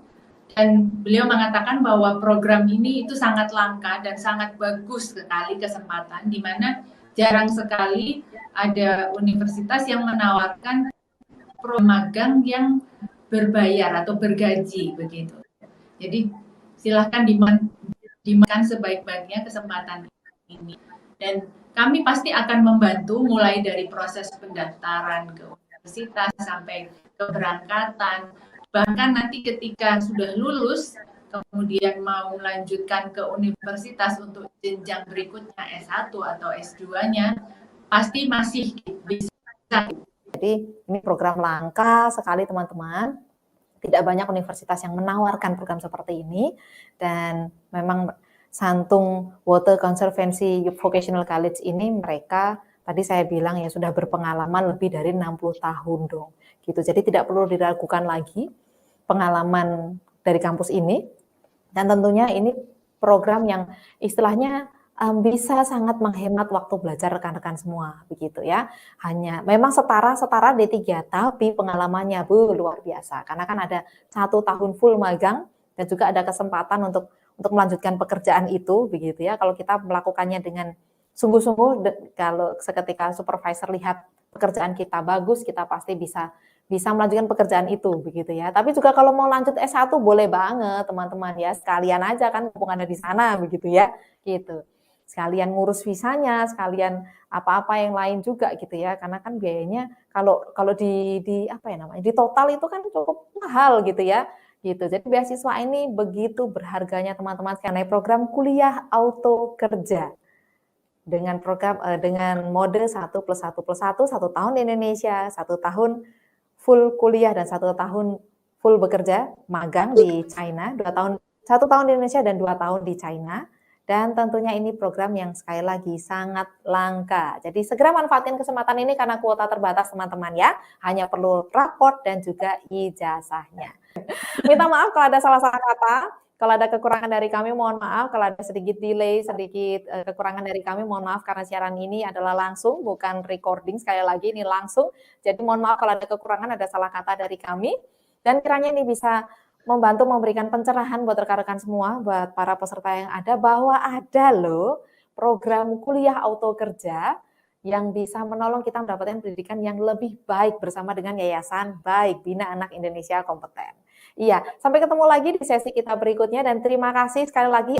dan beliau mengatakan bahwa program ini itu sangat langka dan sangat bagus sekali kesempatan, di mana jarang sekali ada universitas yang menawarkan program magang yang berbayar atau bergaji begitu. Jadi silahkan dimakan sebaik-baiknya kesempatan ini, dan kami pasti akan membantu mulai dari proses pendaftaran ke universitas sampai keberangkatan, bahkan nanti ketika sudah lulus kemudian mau melanjutkan ke universitas untuk jenjang berikutnya S1 atau S2-nya pasti masih bisa. Jadi ini program langka sekali teman-teman. Tidak banyak universitas yang menawarkan program seperti ini, dan memang Santung Water Conservancy Vocational College ini mereka tadi saya bilang ya sudah berpengalaman lebih dari 60 tahun dong. Gitu. Jadi tidak perlu diragukan lagi pengalaman dari kampus ini, dan tentunya ini program yang istilahnya bisa sangat menghemat waktu belajar rekan-rekan semua begitu ya. Hanya memang setara D3 tapi pengalamannya luar biasa karena kan ada 1 tahun full magang dan juga ada kesempatan untuk melanjutkan pekerjaan itu begitu ya. Kalau kita melakukannya dengan sungguh-sungguh, kalau seketika supervisor lihat pekerjaan kita bagus, kita pasti bisa melanjutkan pekerjaan itu begitu ya. Tapi juga kalau mau lanjut S1 boleh banget teman-teman ya, sekalian aja kan mumpung ada di sana begitu ya, gitu. Sekalian ngurus visanya, sekalian apa-apa yang lain juga gitu ya. Karena kan biayanya kalau di apa ya namanya? Di total itu kan cukup mahal gitu ya. Gitu. Jadi beasiswa ini begitu berharganya teman-teman sekalian. Program kuliah auto kerja dengan program dengan mode 1+1+1, 1 tahun di Indonesia, 1 tahun full kuliah dan 1 tahun full bekerja magang di China, 1 tahun di Indonesia dan 2 tahun di China. Dan tentunya ini program yang sekali lagi sangat langka. Jadi segera manfaatin kesempatan ini karena kuota terbatas teman-teman ya. Hanya perlu raport dan juga ijazahnya. Minta maaf kalau ada salah-salah kata. Kalau ada kekurangan dari kami mohon maaf, kalau ada sedikit delay, sedikit kekurangan dari kami mohon maaf karena siaran ini adalah langsung, bukan recording, sekali lagi ini langsung. Jadi mohon maaf kalau ada kekurangan, ada salah kata dari kami. Dan kiranya ini bisa membantu memberikan pencerahan buat rekan-rekan semua, buat para peserta yang ada, bahwa ada loh program kuliah auto kerja yang bisa menolong kita mendapatkan pendidikan yang lebih baik bersama dengan Yayasan Baik Bina Anak Indonesia Kompeten. Iya, sampai ketemu lagi di sesi kita berikutnya dan terima kasih sekali lagi.